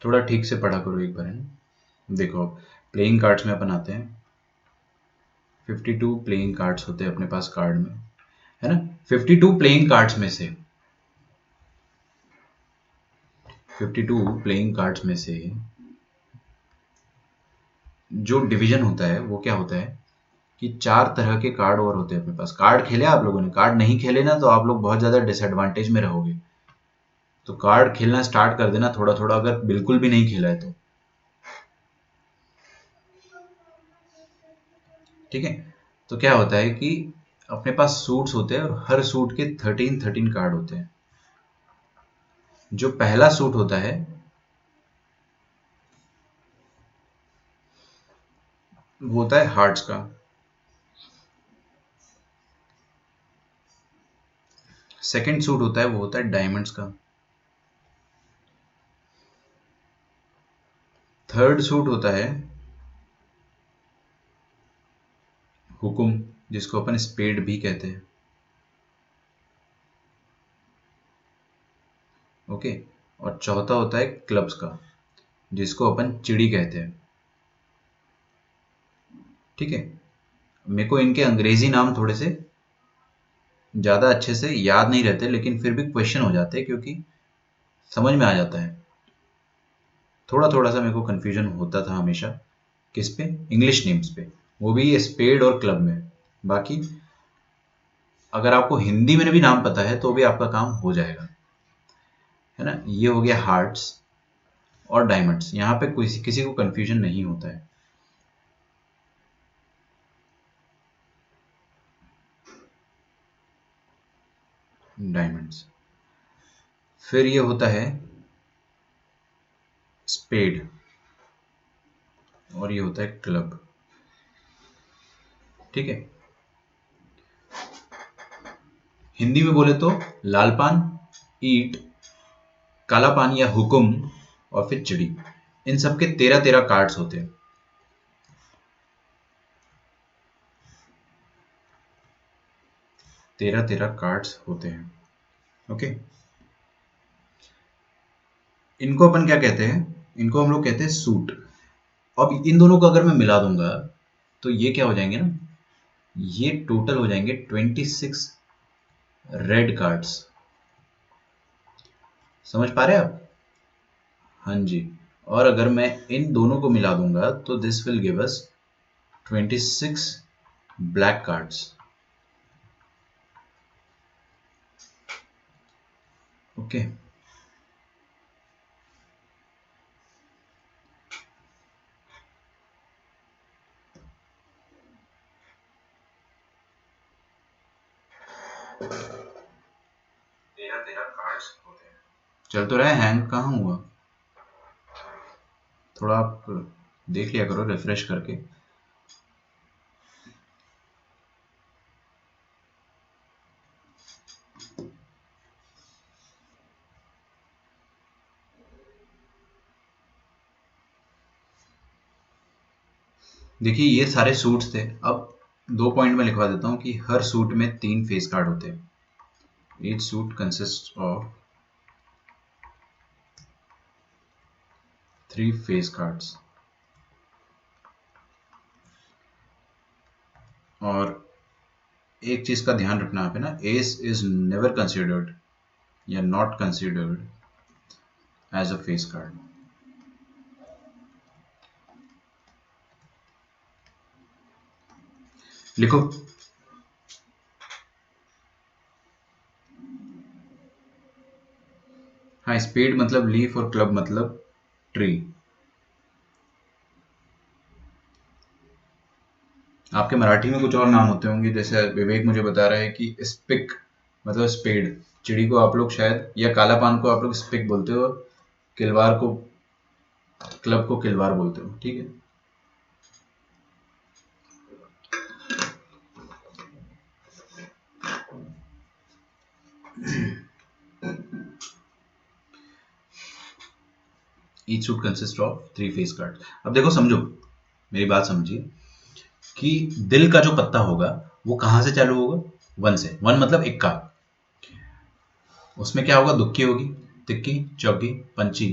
थोड़ा ठीक से पढ़ा करो एक बार, है ना। देखो, प्लेइंग कार्ड्स में अपन आते हैं। 52 प्लेइंग कार्ड्स होते हैं अपने पास कार्ड में, है ना। 52 प्लेइंग कार्ड्स में से 52 प्लेइंग कार्ड्स में से जो डिवीजन होता है वो क्या होता है कि 4 तरह के कार्ड और होते हैं अपने पास। कार्ड खेले आप लोगों ने? कार्ड नहीं खेले ना तो आप लोग बहुत ज्यादा डिसएडवांटेज में रहोगे। तो कार्ड खेलना स्टार्ट कर देना थोड़ा थोड़ा, अगर बिल्कुल भी नहीं खेला है तो, ठीक है। तो क्या होता है कि अपने पास सूट्स होते हैं और हर सूट के 13 कार्ड होते हैं। जो पहला सूट होता है वो होता है हार्ट्स का, सेकंड सूट होता है वो होता है डायमंड्स का, थर्ड सूट होता है हुकुम, जिसको अपन स्पेड भी कहते हैं, ओके। और चौथा होता है क्लब्स का, जिसको अपन चिड़ी कहते हैं, ठीक है। मेरे को इनके अंग्रेजी नाम थोड़े से ज्यादा अच्छे से याद नहीं रहते, लेकिन फिर भी क्वेश्चन हो जाते हैं क्योंकि समझ में आ जाता है। थोड़ा थोड़ा सा मेरे को कंफ्यूजन होता था हमेशा, किस पे, इंग्लिश नेम्स पे, वो भी स्पेड और क्लब में। बाकी अगर आपको हिंदी में भी नाम पता है तो भी आपका काम हो जाएगा। है ना। ये हो गया हार्ट्स और डायमंड्स, यहाँ पे किसी को कंफ्यूजन नहीं होता है। डायमंड्स, फिर ये होता है स्पेड और ये होता है क्लब। ठीक है, हिंदी में बोले तो लाल पान, ईट, काला पान या हुकुम और फिर चिड़ी। इन सब के 13-13 कार्ड्स होते हैं। 13-13 कार्ड्स होते हैं। ओके, इनको अपन क्या कहते हैं, इनको हम लोग कहते हैं सूट। अब इन दोनों को अगर मैं मिला दूंगा तो ये क्या हो जाएंगे ना, ये टोटल हो जाएंगे 26 रेड कार्ड्स। समझ पा रहे हैं आप? हाँ जी। और अगर मैं इन दोनों को मिला दूंगा तो this will give us 26 black cards. Okay, चल तो रहा है, हैंग कहाँ हुआ? थोड़ा आप देख लिया करो रिफ्रेश करके। देखिए ये सारे सूट्स थे। अब 2 पॉइंट में लिखवा देता हूँ कि हर सूट में 3 फेस कार्ड होते हैं। Each suit consist of 3 face cards. और एक चीज का ध्यान रखना आप है ना, एस इज नेवर कंसिडर्ड या not considered as a face card. लिखो, हाँ, स्पेड मतलब लीफ और क्लब मतलब ट्री। आपके मराठी में कुछ और नाम होते होंगे, जैसे विवेक मुझे बता रहा है कि स्पिक मतलब स्पेड। चिड़ी को आप लोग शायद, या काला पान को आप लोग स्पिक बोलते हो, किलवार को, क्लब को किलवार बोलते हो। ठीक है, each suit consist of 3 face card. अब देखो, समझो मेरी बात, समझिए कि दिल का जो पत्ता होगा वो कहां से चालू होगा? 1 से। 1 मतलब इक्का। उसमें क्या होगा? दुक्की होगी, तिक्की, चौकी, पंची,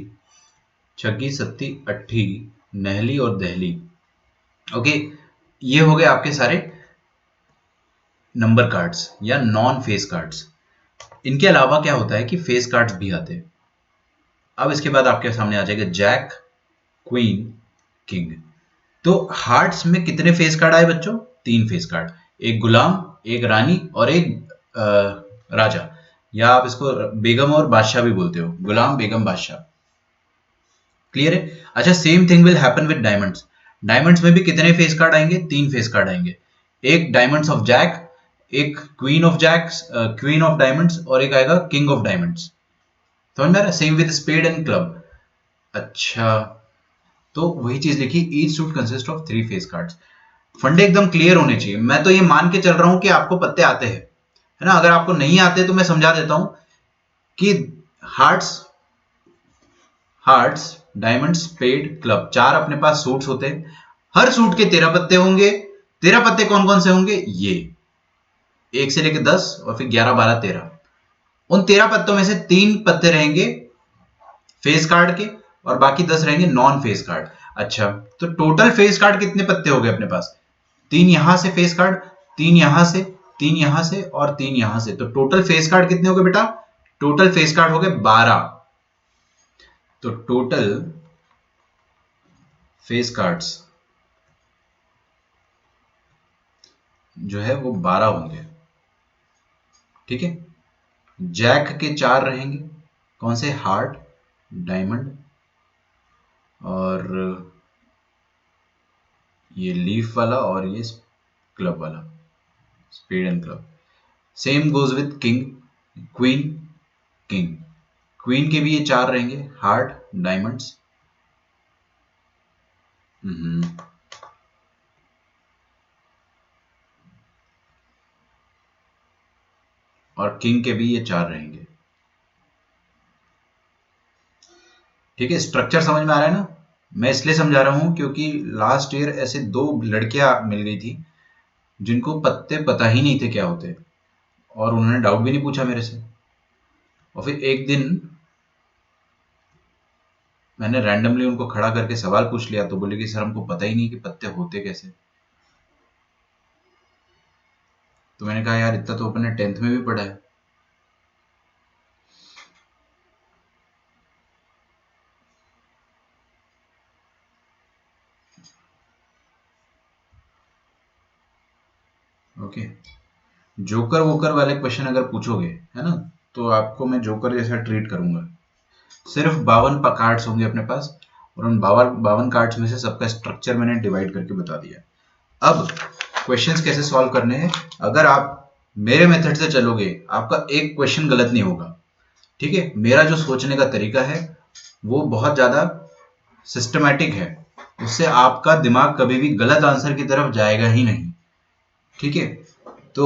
छग्गी, सत्ती, अट्ठी, नहली और दहली। ओके, ये हो गए आपके सारे नंबर कार्ड्स या नॉन फेस कार्ड्स। इनके अलावा क्या होता है कि फेस कार्ड्स भी आते हैं। अब इसके बाद आपके सामने आ जाएगा जैक, क्वीन, किंग। तो हार्ट्स में कितने फेस कार्ड आए बच्चों? 3 फेस कार्ड। एक गुलाम, एक रानी और एक राजा, या आप इसको बेगम और बादशाह भी बोलते हो, गुलाम, बेगम, बादशाह। क्लियर है? अच्छा, same thing will happen with diamonds. Diamonds में भी कितने फेस कार्ड आएंगे? 3 फेस कार्ड आएंगे। एक डायमंड्स ऑफ जैक, एक queen of jacks, queen of diamonds, और एक आएगा किंग ऑफ डायमंड्स। समझ में आ रहा है? Same with spade and club. अच्छा, तो वही चीज लिखी, each suit consist of 3 face cards. फंडे एकदम क्लियर होने चाहिए। मैं तो ये मान के चल रहा हूं कि आपको पत्ते आते हैं, है ना। अगर आपको नहीं आते तो मैं समझा देता हूं कि hearts, hearts, diamond, spade, club, 4 अपने पास सूट्स होते हैं। हर सूट के 13 पत्ते होंगे। 13 पत्ते कौन कौन से होंगे? ये 1 से लेकर 10 और फिर 11, 12, 13। उन 13 पत्तों में से 3 पत्ते रहेंगे फेस कार्ड के और बाकी 10 रहेंगे नॉन फेस कार्ड। अच्छा, तो टोटल फेस कार्ड कितने पत्ते हो गए अपने पास? 3 यहां से फेस कार्ड, 3 यहां से, 3 यहां से और 3 यहां से। तो टोटल फेस कार्ड कितने हो गए बेटा? टोटल फेस कार्ड हो गए 12। तो टोटल फेस कार्ड्स जो है वो 12 होंगे। ठीक है, जैक के 4 रहेंगे, कौन से? हार्ट, डायमंड और ये लीफ वाला और ये क्लब वाला, spade and club. Same goes with king, queen, king. Queen के भी ये 4 रहेंगे, हार्ट, डायमंड्स। और किंग के भी ये 4 रहेंगे। ठीक है, स्ट्रक्चर समझ में आ रहा है ना? मैं इसलिए समझा रहा हूं क्योंकि लास्ट ईयर ऐसे 2 लड़कियां मिल गई थी जिनको पत्ते पता ही नहीं थे क्या होते, और उन्होंने डाउट भी नहीं पूछा मेरे से। और फिर एक दिन मैंने रैंडमली उनको खड़ा करके सवाल पूछ लिया, तो बोले कि सर हमको पता ही नहीं कि पत्ते होते कैसे। तो मैंने कहा यार इतना तो अपने 10th में भी पढ़ा है। ओके, जोकर वोकर वाले क्वेश्चन अगर पूछोगे, है ना, तो आपको मैं जोकर जैसा ट्रीट करूंगा। सिर्फ 52 कार्ड्स होंगे अपने पास, और उन 52 कार्ड्स में से सबका स्ट्रक्चर मैंने डिवाइड करके बता दिया। अब क्वेश्चंस कैसे सॉल्व करने हैं? अगर आप मेरे मेथड से चलोगे, आपका एक क्वेश्चन गलत नहीं होगा। ठीक है, मेरा जो सोचने का तरीका है वो बहुत ज्यादा सिस्टमैटिक है, उससे आपका दिमाग कभी भी गलत आंसर की तरफ जाएगा ही नहीं। ठीक है, तो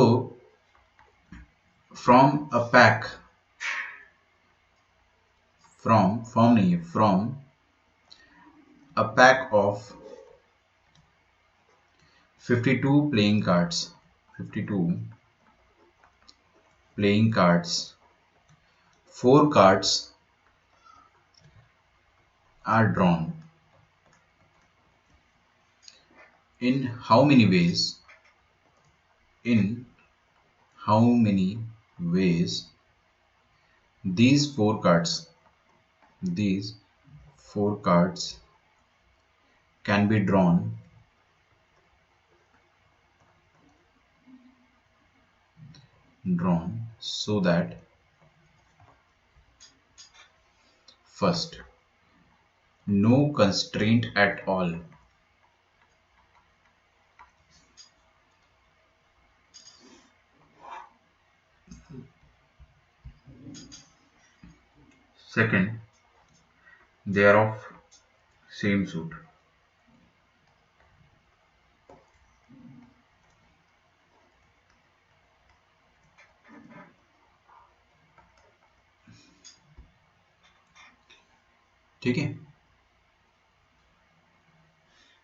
फ्रॉम अ पैक, फ्रॉम नहीं है, from a pack of 52 playing cards, 52 playing cards, 4 cards are drawn. In how many ways? In how many ways these 4 cards can be drawn so that first, no constraint at all. Second, they are of same suit. ठीक है,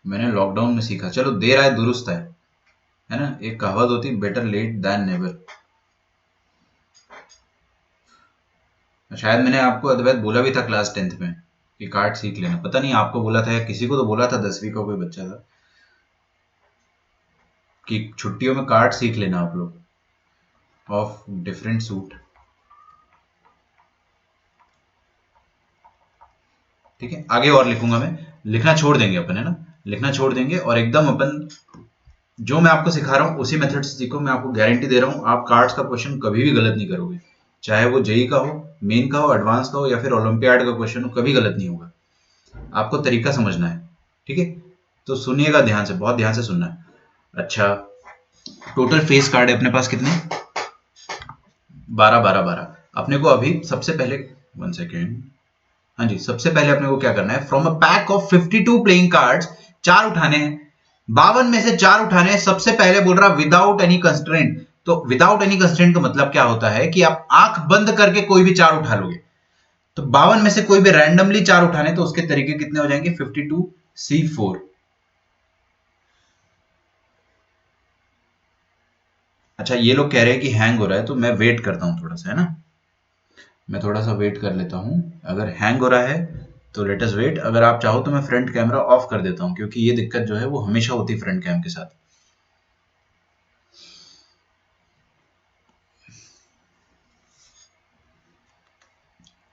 मैंने lockdown में सीखा। चलो, देर आए दुरुस्त है ना? एक कहावत होती, बेटर लेट देन नेवर। शायद मैंने आपको अद्वैत बोला भी था क्लास 10th में कि कार्ड सीख लेना। पता नहीं आपको बोला था या किसी को तो बोला था, 10वीं का कोई बच्चा था, कि छुट्टियों में कार्ड सीख लेना आप लोग ऑफ डिफरेंट सूट। ठीक है, आगे और लिखूंगा मैं। लिखना छोड़ देंगे अपन, है ना? लिखना छोड़ देंगे और एकदम अपन जो मैं आपको सिखा रहा हूँ उसी मेथड से सीखो। मैं आपको गारंटी दे रहा हूँ, आप कार्ड्स का क्वेश्चन कभी भी गलत नहीं करोगे, चाहे वो जेई का हो, मेन का हो, एडवांस का हो, या फिर ओलंपियाड का क्वेश्चन हो, कभी गलत नहीं होगा। आपको तरीका समझना है। ठीक है, तो सुनिएगा ध्यान से, बहुत ध्यान से सुनना है। अच्छा, टोटल फेस कार्ड है अपने पास कितने? 12 12 12। अपने को अभी सबसे पहले 1 सेकेंड, हाँ जी, सबसे पहले अपने को क्या करना है? From a pack of 52 playing cards, 4 उठाने हैं। 52 में से 4 उठाने हैं। सबसे पहले बोल रहा विदाउट एनी कंस्ट्रेंट। तो विदाउट एनी कंस्ट्रेंट का मतलब क्या होता है कि आप आंख बंद करके कोई भी 4 उठा लोगे। तो 52 में से कोई भी रैंडमली 4 उठाने, तो उसके तरीके कितने हो जाएंगे? 52C4। अच्छा, ये लोग कह रहे हैं कि हैंग हो रहा है, तो मैं वेट करता हूं थोड़ा सा, है ना? मैं थोड़ा सा वेट कर लेता हूं। अगर हैंग हो रहा है तो लेट अस वेट। अगर आप चाहो तो मैं फ्रंट कैमरा ऑफ कर देता हूं, क्योंकि ये दिक्कत जो है वो हमेशा होती है फ्रंट कैम के साथ।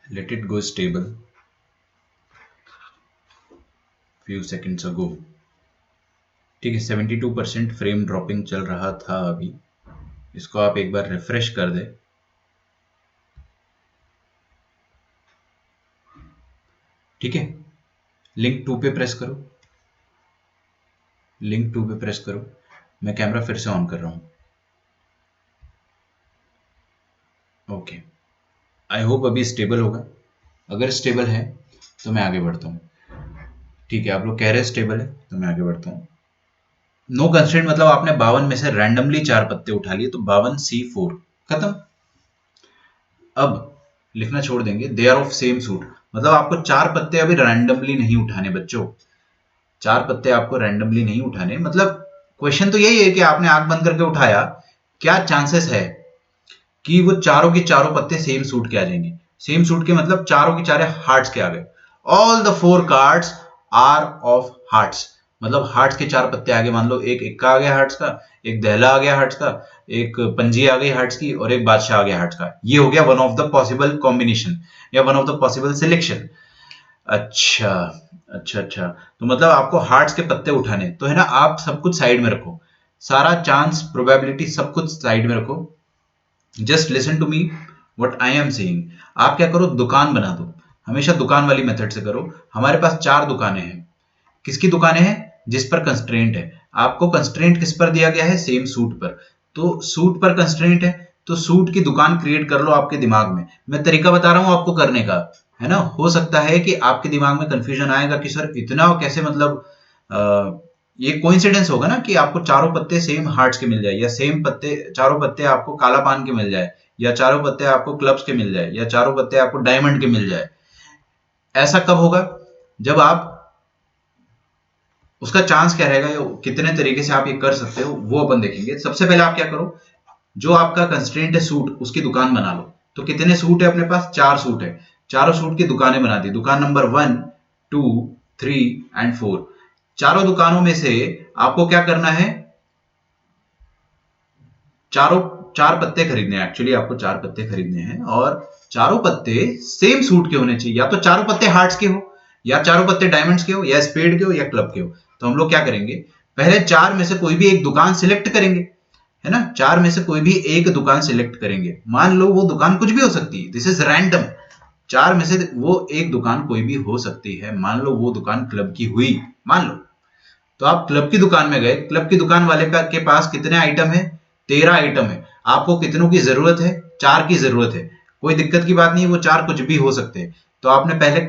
Let it go stable. Few seconds ago. ठीक है, 72% फ्रेम ड्रॉपिंग चल रहा था अभी। इसको आप एक बार रिफ्रेश कर दे। ठीक है, लिंक 2 पे प्रेस करो, लिंक 2 पे प्रेस करो। मैं कैमरा फिर से ऑन कर रहा हूं। ओके, आई होप अभी स्टेबल होगा। अगर स्टेबल है तो मैं आगे बढ़ता हूँ। ठीक है, आप लोग कह रहे हैं स्टेबल है तो मैं आगे बढ़ता हूँ। नो कंस्ट्रेंट मतलब आपने 52 में से रैंडमली 4 पत्ते उठा लिए, तो 52C4 खत्म। अब लिखना छोड़ देंगे they are of same suit, मतलब आपको 4 पत्ते अभी रैंडमली नहीं उठाने बच्चों, 4 पत्ते आपको रैंडमली नहीं उठाने। मतलब क्वेश्चन तो यही है कि आपने आंख बंद करके उठाया, क्या चांसेस है कि वो चारों के चारों पत्ते सेम सूट के आ जाएंगे। सेम सूट के मतलब चारों के चारे हार्ट्स के आ गए। All the 4 cards are of hearts, मतलब हार्ट्स के 4 पत्ते आ गए। मान लो एक इक्का आ गया हार्ट्स का, एक दहला आ गया हार्ट्स का, एक पंजी आ गई हार्ट्स की, और एक बादशाह आ गया हार्ट्स का। ये हो गया one of the possible combination या one of the possible selection. अच्छा अच्छा अच्छा, तो मतलब आपको हार्ट्स के पत्ते उठाने तो है ना, आप सब कुछ साइड में रखो, सारा चांस प्रोबेबिलिटी सब कुछ साइड में रखो। Just listen to me what I am saying. आप क्या करो, दुकान बना दो, हमेशा दुकान वाली मेथड से करो। हमारे पास 4 दुकानें हैं, किसकी दुकानें हैं, जिस पर कंस्ट्रेंट है। आपको कंस्ट्रेंट किस पर दिया गया है, सेम सूट पर, तो सूट पर कंस्ट्रेंट है, तो सूट की दुकान क्रिएट कर लो आपके दिमाग में। मैं तरीका बता रहा हूं आपको करने का, है ना। हो सकता है कि आपके दिमाग में कंफ्यूजन आएगा कि सर इतना कैसे, मतलब ये कोइंसिडेंस होगा ना कि आपको चारों पत्ते सेम हार्ट्स के मिल जाए, या सेम पत्ते चारों पत्ते आपको काला पान के मिल जाए, या चारों पत्ते आपको क्लब्स के मिल जाए, या चारों पत्ते आपको डायमंड के मिल जाए। ऐसा कब होगा, जब आप उसका चांस क्या रहेगा, कितने तरीके से आप ये कर सकते हो वो अपन देखेंगे। सबसे पहले आप क्या करो, जो आपका कंस्ट्रेंट है सूट, उसकी दुकान बना लो। तो कितने सूट है अपने पास, 4 सूट है, चारों सूट की दुकानें बना दी। दुकान नंबर 1, 2, 3 एंड 4। चारों दुकानों में से आपको क्या करना है, चारों 4 पत्ते खरीदने हैं। एक्चुअली आपको 4 पत्ते खरीदने हैं, और चारों पत्ते सेम सूट के होने चाहिए। या तो चारों पत्ते हार्ट्स के हो, या चारों पत्ते डायमंड्स के हो, या स्पेड के हो, या क्लब के हो। तो हम लोग क्या करेंगे, पहले 4 में से कोई भी एक दुकान सिलेक्ट करेंगे, है ना। 4 में से कोई भी एक दुकान सिलेक्ट करेंगे। मान लो वो दुकान कुछ भी हो सकती है, दिस इज रैंडम। 4 में से वो एक दुकान कोई भी हो सकती है। मान लो वो दुकान क्लब की हुई, मान लो। तो आप क्लब की दुकान में गए, क्लब की दुकान वाले के पास कितने आइटम है, 13 आइटम है। आपको कितनों की जरूरत है, 4 की जरूरत है। कोई दिक्कत की बात नहीं, वो 4 कुछ भी हो सकते हैं। तो आपने पहले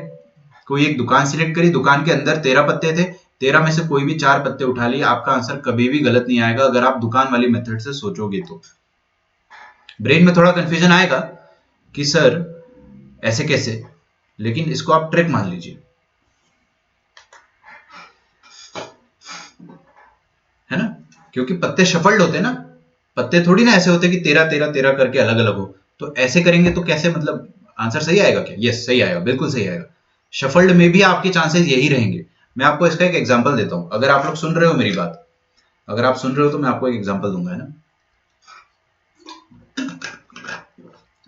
कोई एक दुकान सिलेक्ट करी, दुकान के अंदर 13 पत्ते थे, 13 में से कोई भी 4 पत्ते उठा लिए। आपका आंसर कभी भी गलत नहीं आएगा अगर आप दुकान वाली मेथड से सोचोगे तो। ब्रेन में थोड़ा कंफ्यूजन आएगा कि सर ऐसे कैसे, लेकिन इसको आप ट्रिक मान लीजिए, है ना। क्योंकि पत्ते शफल्ड होते हैं ना, पत्ते थोड़ी ना ऐसे होते कि 13 13 13 करके अलग अलग हो। तो ऐसे करेंगे तो कैसे, मतलब आंसर सही आएगा क्या, यस सही आएगा, बिल्कुल सही आएगा। शफल्ड में भी आपके चांसेस यही रहेंगे। मैं आपको इसका एक एग्जांपल देता हूं, अगर आप लोग सुन रहे हो मेरी बात, अगर आप सुन रहे हो तो मैं आपको एक एग्जांपल दूंगा, है ना।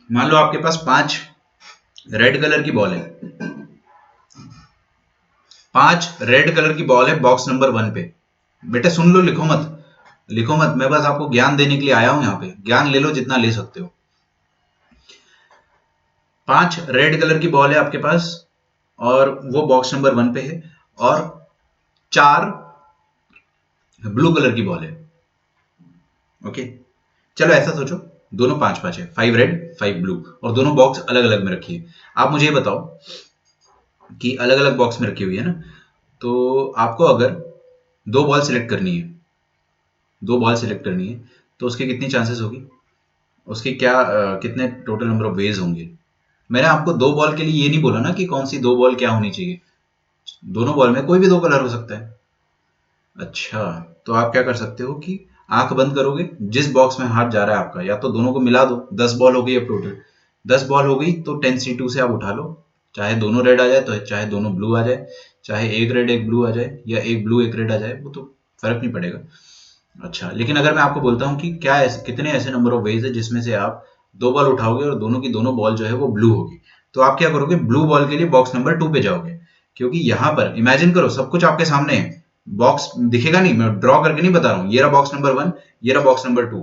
मान लो आपके पास 5 रेड कलर की बॉल है, 5 रेड कलर की बॉल है बॉक्स नंबर 1 पे। बेटा सुन लो, लिखो मत, लिखो मत, मैं बस आपको ज्ञान देने के लिए आया हूं यहाँ पे। ज्ञान ले लो जितना ले सकते हो। 5 रेड कलर की बॉल है आपके पास, और वो बॉक्स नंबर 1 पे है, और 4 ब्लू कलर की बॉल है। ओके, चलो ऐसा सोचो, दोनों 5 5 है, 5 रेड 5 ब्लू, और दोनों बॉक्स अलग अलग में रखी है। आप मुझे ये बताओ कि अलग अलग बॉक्स में रखी हुई है ना, तो आपको अगर 2 बॉल सिलेक्ट करनी है, 2 बॉल सिलेक्ट करनी है, तो उसकी कितनी चांसेस होगी, उसकी क्या कितने टोटल नंबर ऑफ वेज होंगे। मैंने आपको 2 बॉल के लिए ये नहीं बोला ना कि कौन सी 2 बॉल क्या होनी चाहिए, दोनों बॉल में कोई भी 2 कलर हो सकता है। अच्छा, तो आप क्या कर सकते हो कि आंख बंद करोगे, जिस बॉक्स में हाथ जा रहा है आपका, या तो दोनों को मिला दो। 10 बॉल हो गई अब टोटल, 10 बॉल हो गई, तो 10C2 से आप उठा लो। चाहे दोनों रेड आ जाए, तो चाहे दोनों ब्लू आ जाए, चाहे एक रेड एक ब्लू आ जाए, या एक ब्लू एक रेड आ जाए, वो तो फर्क नहीं पड़ेगा। अच्छा, लेकिन अगर मैं आपको बोलता हूँ कि क्या ऐसे कितने ऐसे नंबर ऑफ वेज है जिसमें से आप 2 बॉल उठाओगे और दोनों की दोनों बॉल जो है वो ब्लू होगी, तो आप क्या करोगे, ब्लू बॉल के लिए बॉक्स नंबर 2 पे जाओगे। क्योंकि यहां पर इमेजिन करो, सब कुछ आपके सामने है, बॉक्स दिखेगा नहीं, मैं ड्रॉ करके नहीं बता रहा हूँ। ये रहा बॉक्स नंबर 1, ये रहा बॉक्स नंबर 2,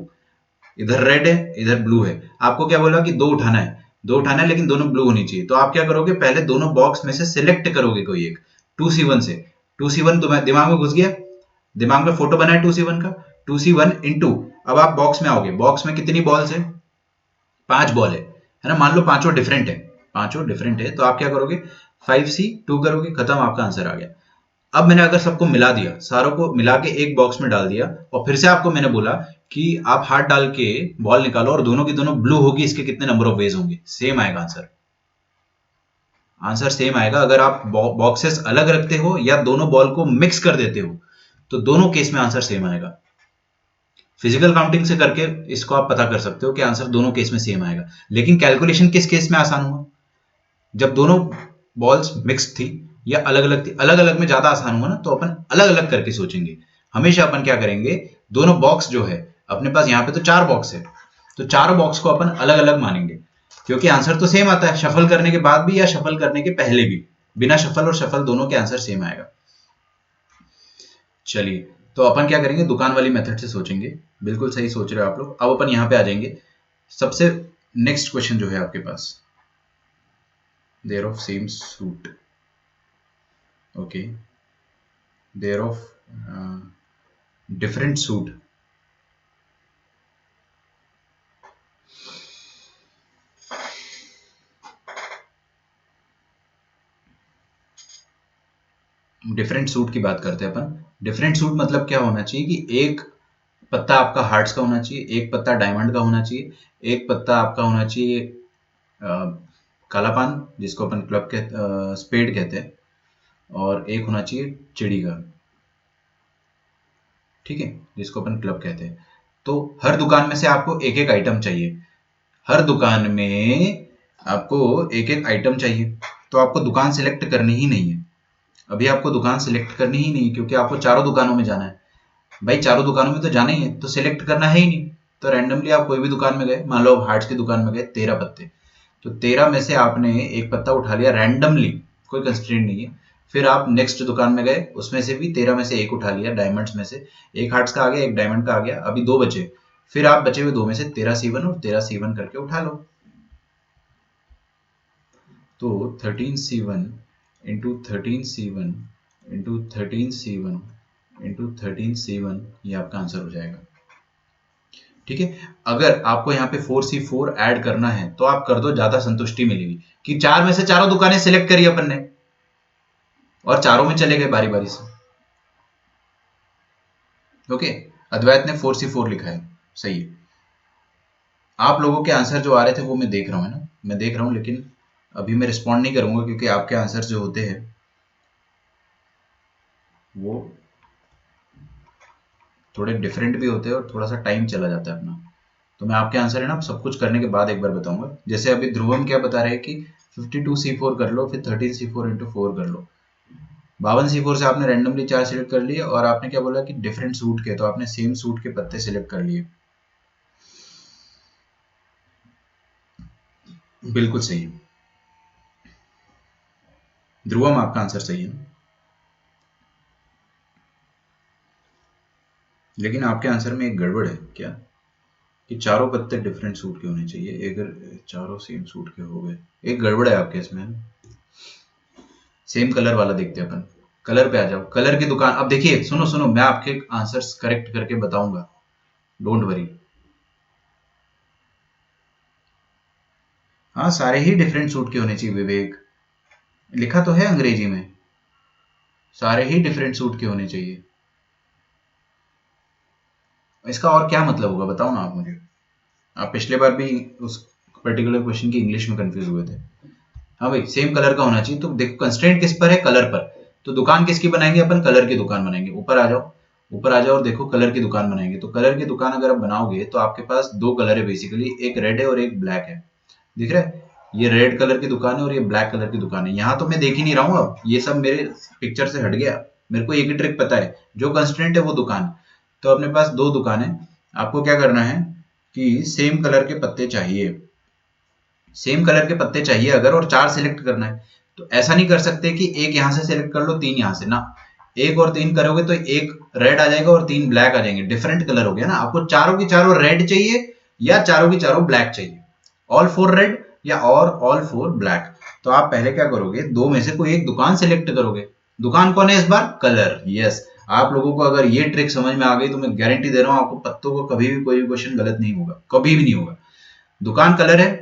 इधर रेड है इधर ब्लू है। आपको क्या बोला कि 2 उठाना है, दो उठाना है लेकिन दोनों ब्लू होनी चाहिए। तो आप क्या करोगे, पहले दोनों बॉक्स में से सिलेक्ट करोगे कोई एक 2C1 से। 2C1 दिमाग में घुस गया, दिमाग में फोटो बना है 2C1 का, 2C1 इंटू, अब आप बॉक्स में आओगे, बॉक्स में कितनी बॉल्स है, 5 बॉल है ना, मान लो पांचों डिफरेंट है, पांचों डिफरेंट है, तो आप क्या करोगे 5C2 करोगे, खत्म, आपका आंसर आ गया। अब मैंने अगर सबको मिला दिया, सारों को मिला के एक बॉक्स में डाल दिया, और फिर से आपको मैंने बोला कि आप हाथ डाल के बॉल निकालो और दोनों की दोनों ब्लू होगी, इसके कितने नंबर ऑफ वेज होंगे, सेम आएगा आंसर, आंसर सेम आएगा। अगर आप बॉक्सेस अलग रखते हो या दोनों बॉल को मिक्स कर देते हो तो दोनों केस में आंसर सेम आएगा। फिजिकल काउंटिंग से करके इसको आप पता कर सकते हो कि आंसर दोनों केस में सेम आएगा। लेकिन कैलकुलेशन किस केस में आसान हुआ, जब दोनों बॉल्स मिक्स थी या अलग अलग थी। अलग अलग में ज्यादा आसान हुआ ना, तो अपन अलग अलग करके सोचेंगे। हमेशा अपन क्या करेंगे, दोनों बॉक्स जो है अपने पास, यहाँ पे तो 4 बॉक्स है, तो चारों बॉक्स को अपन अलग अलग मानेंगे, क्योंकि आंसर तो सेम आता है, शफल करने के बाद भी या शफल करने के पहले भी, बिना शफल और शफल दोनों के आंसर सेम आएगा। चलिए, तो अपन क्या करेंगे, दुकान वाली मेथड से सोचेंगे। बिल्कुल सही सोच रहे हो आप लोग। अब अपन यहाँ पे आ जाएंगे, सबसे नेक्स्ट क्वेश्चन जो है आपके पास, they're of same suit, okay, they're of different suit, different suit की बात करते हैं अपन। डिफरेंट सूट मतलब क्या होना चाहिए कि एक पत्ता आपका हार्ट्स का होना चाहिए, एक पत्ता डायमंड का होना चाहिए, एक पत्ता आपका होना चाहिए काला पान जिसको अपन क्लब के स्पेड कहते हैं, और एक होना चाहिए चिड़ी का, ठीक है, जिसको अपन क्लब कहते हैं। तो हर दुकान में से आपको एक एक आइटम चाहिए, हर दुकान में आपको एक एक आइटम चाहिए। तो आपको दुकान सिलेक्ट करनी ही नहीं है, अभी आपको दुकान सिलेक्ट करनी ही नहीं है, क्योंकि आपको चारों दुकानों में जाना है। भाई चारों दुकानों में तो जाना ही है, तो सिलेक्ट करना है ही नहीं। तो रैंडमली आप कोई भी दुकान में गए, मान लो आप हार्ट्स की दुकान में गए, 13 पत्ते, तो 13 में से आपने एक पत्ता उठा लिया रैंडमली, कोई कंस्ट्रेंट नहीं है। फिर आप नेक्स्ट दुकान में गए, उसमें से भी 13 में से एक उठा लिया, डायमंड्स में से एक हार्ट्स का आ गया, एक डायमंड का आ गया, अभी 2 बचे। फिर आप बचे हुए 2 में से 13C1 और 13C1 करके उठा लो। तो 13C1 into 13C1 into 13C1 into 13C1, ये आपका आंसर हो जाएगा, ठीक है। अगर आपको यहाँ पे 4C4 ऐड करना है तो आप कर दो, ज्यादा संतुष्टि मिलेगी कि 4 में से चारों दुकानें सिलेक्ट करी अपन ने और चारों में चले गए बारी बारी से, ओके। अद्वैत ने 4C4 लिखा है, सही है। आप लोगों के आंसर जो आ रहे थे वो मैं देख रहा हूँ, है ना, मैं देख रहा हूँ, लेकिन अभी मैं रिस्पॉन्ड नहीं करूंगा क्योंकि आपके आंसर जो होते हैं वो थोड़े डिफरेंट भी होते हैं और थोड़ा सा टाइम चला जाता है अपना। तो मैं आपके आंसर है ना सब कुछ करने के बाद एक बार बताऊंगा। जैसे अभी ध्रुवम क्या बता रहे हैं कि 52C4 कर लो, फिर 13C4 इंटू 4 कर लो। 52C4 से आपने रैंडमली 4 सिलेक्ट कर लिए, और आपने क्या बोला कि डिफरेंट सूट के, तो आपने सेम सूट के पत्ते सिलेक्ट कर लिए, बिल्कुल सही है ध्रुवम, आपका आंसर सही है। लेकिन आपके आंसर में एक गड़बड़ है, क्या कि चारों पत्ते डिफरेंट सूट के होने चाहिए, अगर चारों सेम सूट के हो गए, एक गड़बड़ है आपके इसमें। सेम कलर वाला देखते हैं अपन, कलर पे आ जाओ, कलर की दुकान। अब देखिए, सुनो सुनो, मैं आपके आंसर्स करेक्ट करके बताऊंगा, डोंट वरी। हाँ, सारे ही डिफरेंट सूट के होने चाहिए विवेक, लिखा तो है अंग्रेजी में, सारे ही डिफरेंट सूट के होने चाहिए। इसका और क्या मतलब होगा बताओ ना आप मुझे, आप पिछले बार भी उस पर्टिकुलर क्वेश्चन की इंग्लिश में कंफ्यूज हुए थे। हाँ भाई, सेम कलर का होना चाहिए। तो देखो कंस्ट्रेंट किस पर है, कलर पर। तो दुकान किसकी बनाएंगे अपन, कलर की दुकान बनाएंगे। ऊपर आ जाओ, ऊपर आ जाओ और देखो कलर की दुकान बनाएंगे। तो कलर की दुकान अगर आप बनाओगे तो आपके पास 2 कलर है बेसिकली, एक रेड है और एक ब्लैक है, दिख रहा है। ये रेड कलर की दुकान है और ये ब्लैक कलर की दुकान है। यहाँ तो मैं देख ही नहीं रहा हूँ, अब ये सब मेरे पिक्चर से हट गया। मेरे को एक ही ट्रिक पता है, जो कंस्ट्रेंट है वो दुकान। तो अपने पास 2 दुकान है, आपको क्या करना है कि सेम कलर के पत्ते चाहिए, सेम कलर के पत्ते चाहिए अगर, और 4 सिलेक्ट करना है। तो ऐसा नहीं कर सकते कि एक यहां से सिलेक्ट कर लो 3 यहां से ना, 1 और 3 करोगे तो एक रेड आ जाएगा और 3 ब्लैक आ जाएंगे, डिफरेंट कलर हो गया ना। आपको चारों की चारों रेड चाहिए या चारों की चारों ब्लैक चाहिए, ऑल 4 रेड या और ऑल फोर ब्लैक। तो आप पहले क्या करोगे, दो में से कोई एक दुकान सेलेक्ट करोगे। दुकान कौन है इस बार, कलर। यस, आप लोगों को अगर ये ट्रिक समझ में आ गई तो मैं गारंटी दे रहा हूं आपको पत्तों को कभी भी कोई भी क्वेश्चन गलत नहीं होगा, कभी भी नहीं होगा। दुकान कलर है,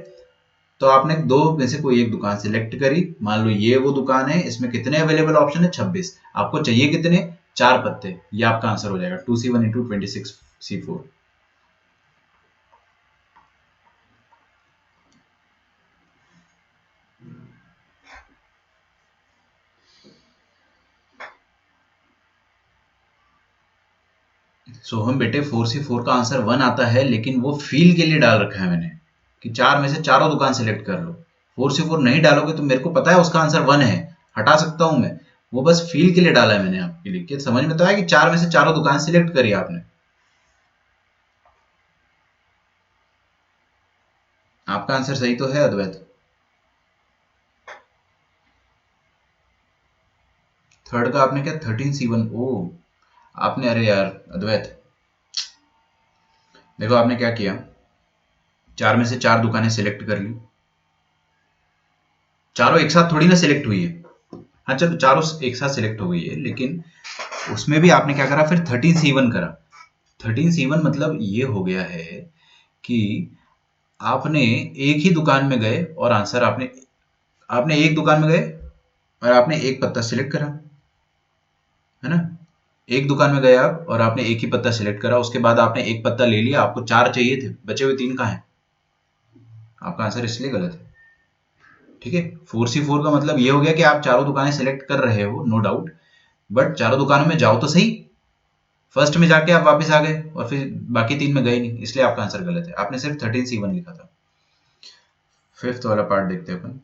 तो आपने दो में से कोई एक दुकान सिलेक्ट करी। मान लो ये वो दुकान है, इसमें कितने अवेलेबल ऑप्शन है, 26। आपको चाहिए कितने, 4 पत्ते। ये आपका आंसर हो जाएगा 2C1 इंटू 26C4। सोहम बेटे 4C4 का आंसर 1 आता है, लेकिन वो फील के लिए डाल रखा है मैंने कि 4 में से चारों दुकान सेलेक्ट कर लो। 4C4 नहीं डालोगे तो मेरे को पता है उसका आंसर 1 है, हटा सकता हूं मैं। वो बस फील के लिए डाला है मैंने आपके लिए, कि समझ में तो आया कि 4 में से चारों दुकान सिलेक्ट करी आपने। आपका आंसर सही तो है अद्वैत। थर्ड का आपने क्या 13C1, ओ आपने, अरे यार अद्वैत, देखो आपने क्या किया, 4 में से 4 दुकानें सिलेक्ट कर ली। चारों एक साथ थोड़ी ना सिलेक्ट हुई है। हाँ चलो चारों एक साथ सिलेक्ट हो गई है, लेकिन उसमें भी आपने क्या करा, फिर 13C1 करा। 13C1 मतलब ये हो गया है कि आपने एक ही दुकान में गए और आंसर आपने आपने एक दुकान में गए और आपने एक पत्ता सिलेक्ट करा, है ना। एक दुकान में गए आप और आपने एक ही पत्ता सिलेक्ट करा, उसके बाद आपने एक पत्ता ले लिया, आपको 4 चाहिए थे, बचे हुए 3 कहाँ हैं। आपका आंसर इसलिए गलत है। ठीक है, 4C4 का मतलब ये हो गया कि आप चारों दुकानें सिलेक्ट कर रहे हो, नो डाउट, बट चारों दुकानों में जाओ तो सही। फर्स्ट में जाके आप वापस आ गए और फिर बाकी 3 में गए नहीं, इसलिए आपका आंसर गलत है। आपने सिर्फ 13C1 लिखा था। फिफ्थ वाला पार्ट देखते हैं अपन।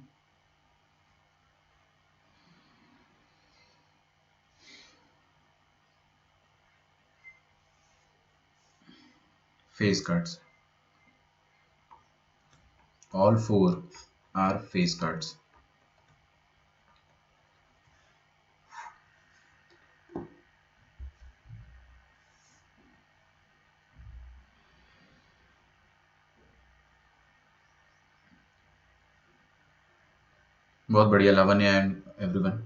Face cards, all four are face cards. बहुत बढ़िया लावण्य एंड एवरीवन।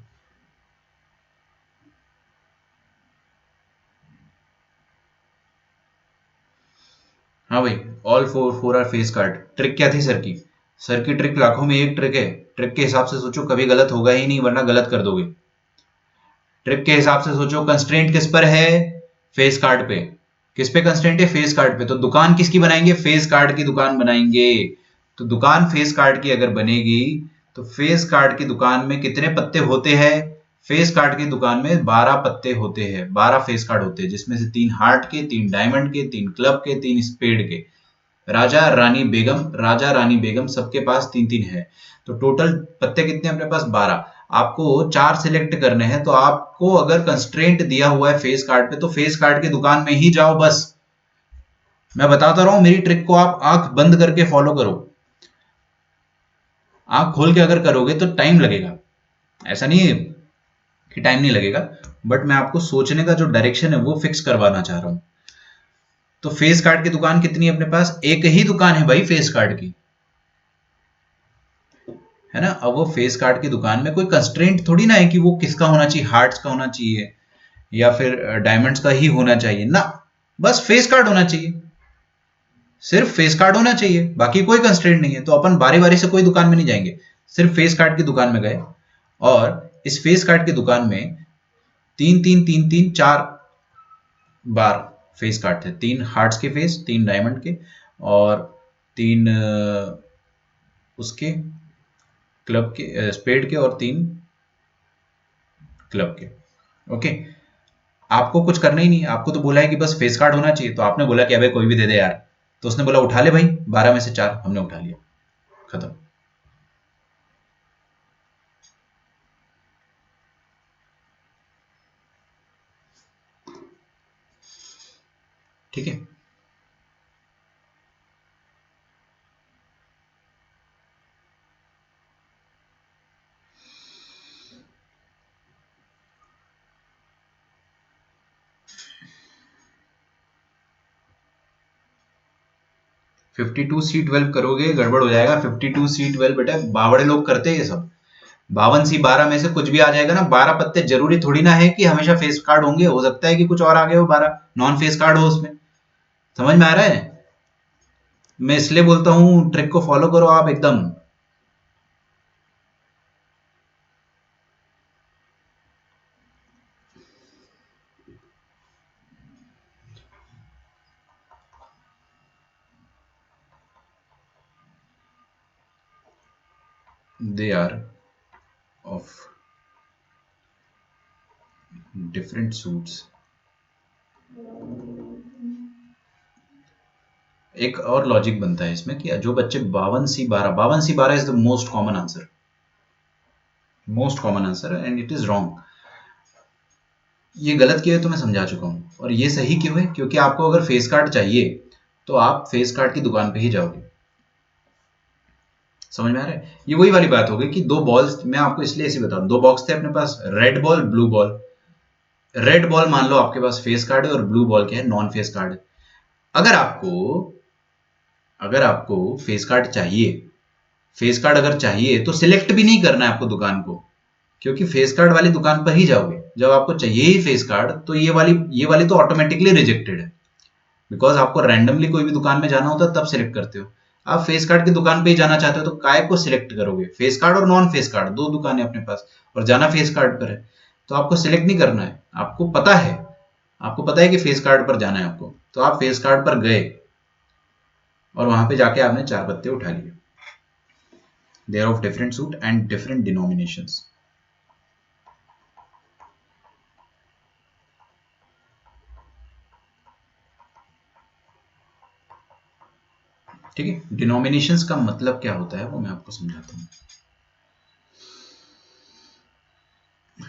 हाँ भाई, all four four are face card. Trick क्या थी सर की, सर की ट्रिक लाखों में एक ट्रिक है। ट्रिक के हिसाब से सोचो, कभी गलत होगा ही नहीं, वरना गलत कर दोगे। ट्रिक के हिसाब से सोचो, कंस्ट्रेंट किस पर है, फेस कार्ड पे। किस पे कंस्ट्रेंट है, फेस कार्ड पे। तो दुकान किसकी बनाएंगे, फेस कार्ड की दुकान बनाएंगे। तो दुकान फेस कार्ड की अगर बनेगी, तो फेस कार्ड की दुकान में कितने पत्ते होते हैं, फेस कार्ड की दुकान में 12 पत्ते होते हैं, 12 फेस कार्ड होते हैं, जिसमें से 3 हार्ट के, 3 डायमंड के, 3 क्लब के, 3 स्पेड के। राजा रानी बेगम सबके पास 3-3 है। तो टोटल पत्ते कितने अपने पास, 12। आपको 4 सिलेक्ट करने हैं, तो आपको अगर कंस्ट्रेंट दिया हुआ है फेस कार्ड पे, तो फेस कार्ड की दुकान में ही जाओ बस। मैं बताता रहा हूं, मेरी ट्रिक को आप आंख बंद करके फॉलो करो। आंख खोल के अगर करोगे तो टाइम लगेगा, ऐसा नहीं है कि टाइम नहीं लगेगा, बट मैं आपको सोचने का जो डायरेक्शन है वो फिक्स करवाना चाह रहा हूं। तो फेस कार्ड की दुकान कितनी है अपने पास, एक ही दुकान है भाई फेस कार्ड की, है ना। अब वो फेस कार्ड की दुकान में कोई कंस्ट्रेंट थोड़ी ना है कि वो किसका होना चाहिए, हार्ट्स का होना चाहिए या फिर डायमंड्स का ही होना चाहिए ना। बस फेस कार्ड होना चाहिए, सिर्फ फेस कार्ड होना चाहिए, बाकी कोई कंस्ट्रेंट नहीं है। तो अपन बारी बारी से कोई दुकान में नहीं जाएंगे, सिर्फ फेस कार्ड की दुकान में गए और इस फेस कार्ड की दुकान में 3-3-3-3 4 बार फेस कार्ड थे। 3 हार्ट्स के फेस, 3 डायमंड के और 3 उसके क्लब के, स्पेड के, और 3 क्लब के। ओके, आपको कुछ करना ही नहीं, आपको तो बोला है कि बस फेस कार्ड होना चाहिए, तो आपने बोला कि अबे कोई भी दे दे यार। तो उसने बोला उठा ले भाई, 12 में से 4 हमने उठा लिया, खत्म। ठीक है, 52C12 करोगे गड़बड़ हो जाएगा। 52C12 बेटा बावड़े लोग करते हैं ये सब। 52C12 में से कुछ भी आ जाएगा ना। 12 पत्ते जरूरी थोड़ी ना है कि हमेशा फेस कार्ड होंगे, हो सकता है कि कुछ और आ गए हो, 12 नॉन फेस कार्ड हो उसमें। समझ में आ रहा है? मैं इसलिए बोलता हूं ट्रिक को फॉलो करो आप एकदम। They are of different suits. एक और लॉजिक बनता है इसमें कि जो बच्चे 52C12 is the most common answer, and it is wrong. ये गलत क्यों है तो मैं समझा चुका हूं, और ये सही क्यों है, क्योंकि आपको अगर फेस कार्ड चाहिए तो आप फेस कार्ड की दुकान पे ही जाओगे। समझ में आ रहा है? ये वही वाली बात हो गई कि दो बॉल्स, मैं आपको इसलिए ऐसे बता रहा हूं, दो बॉक्स थे अपने पास, red ball blue ball. Red ball मान लो आपके पास फेस कार्ड है और ब्लू बॉल क्या है, नॉन फेस कार्ड है। अगर आपको फेस कार्ड चाहिए, फेस कार्ड अगर चाहिए तो सिलेक्ट भी नहीं करना है आपको दुकान को, क्योंकि फेस कार्ड वाली दुकान पर ही जाओगे। जब आपको चाहिए ही फेस कार्ड तो ये वाली तो ऑटोमेटिकली रिजेक्टेड है, बिकॉज आपको रैंडमली कोई भी दुकान में जाना होता है तब सिलेक्ट करते हो। आप फेस कार्ड की दुकान पे ही जाना चाहते हो तो काय को सिलेक्ट करोगे? फेस कार्ड और नॉन फेस कार्ड दो दुकानें अपने पास, और जाना फेस कार्ड पर है, तो आपको सिलेक्ट नहीं करना है। आपको पता है कि फेस कार्ड पर जाना है आपको, तो आप फेस कार्ड पर गए और वहां पे जाके आपने 4 पत्ते उठा लिए। They are of different suit and different denominations. ठीक है, डिनोमिनेशंस का मतलब क्या होता है वो मैं आपको समझाता हूं।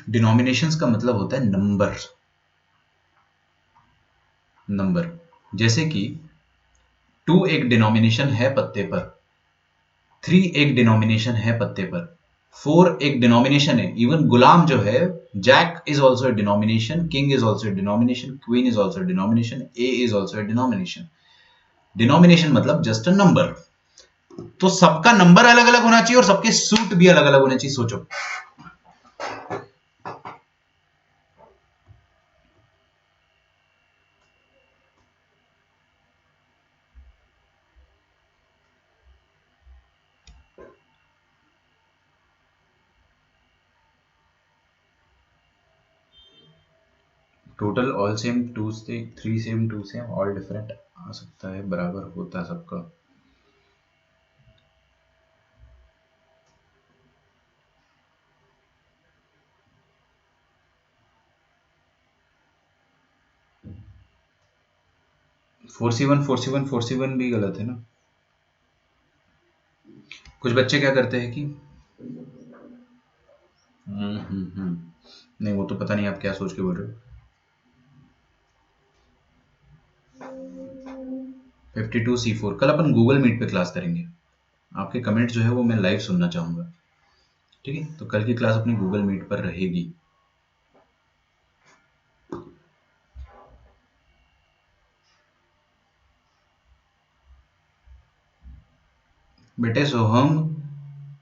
डिनोमिनेशंस का मतलब होता है नंबर। जैसे कि 2 एक डिनोमिनेशन है पत्ते पर, 3 एक डिनोमिनेशन है पत्ते पर, 4 एक डिनोमिनेशन है। इवन गुलाम जो है, jack is also denomination, king is also denomination, queen is also denomination, A is also denomination. Denomination मतलब जस्ट अ नंबर। तो सबका नंबर अलग अलग होना चाहिए और सबके सूट भी अलग अलग होने चाहिए। सोचो, टोटल ऑल सेम, 2 से 3 सेम, 2 सेम, ऑल डिफरेंट आ सकता है, बराबर होता है सबका। फोर सी वन भी गलत है ना। कुछ बच्चे क्या करते हैं कि नहीं, वो तो पता नहीं आप क्या सोच के बोल रहे हो। 52C4 कल अपन गूगल मीट पे क्लास करेंगे। आपके कमेंट जो है वो मैं लाइव सुनना चाहूंगा। ठीक है, तो कल की क्लास अपनी गूगल मीट पर रहेगी। बेटे सोहम,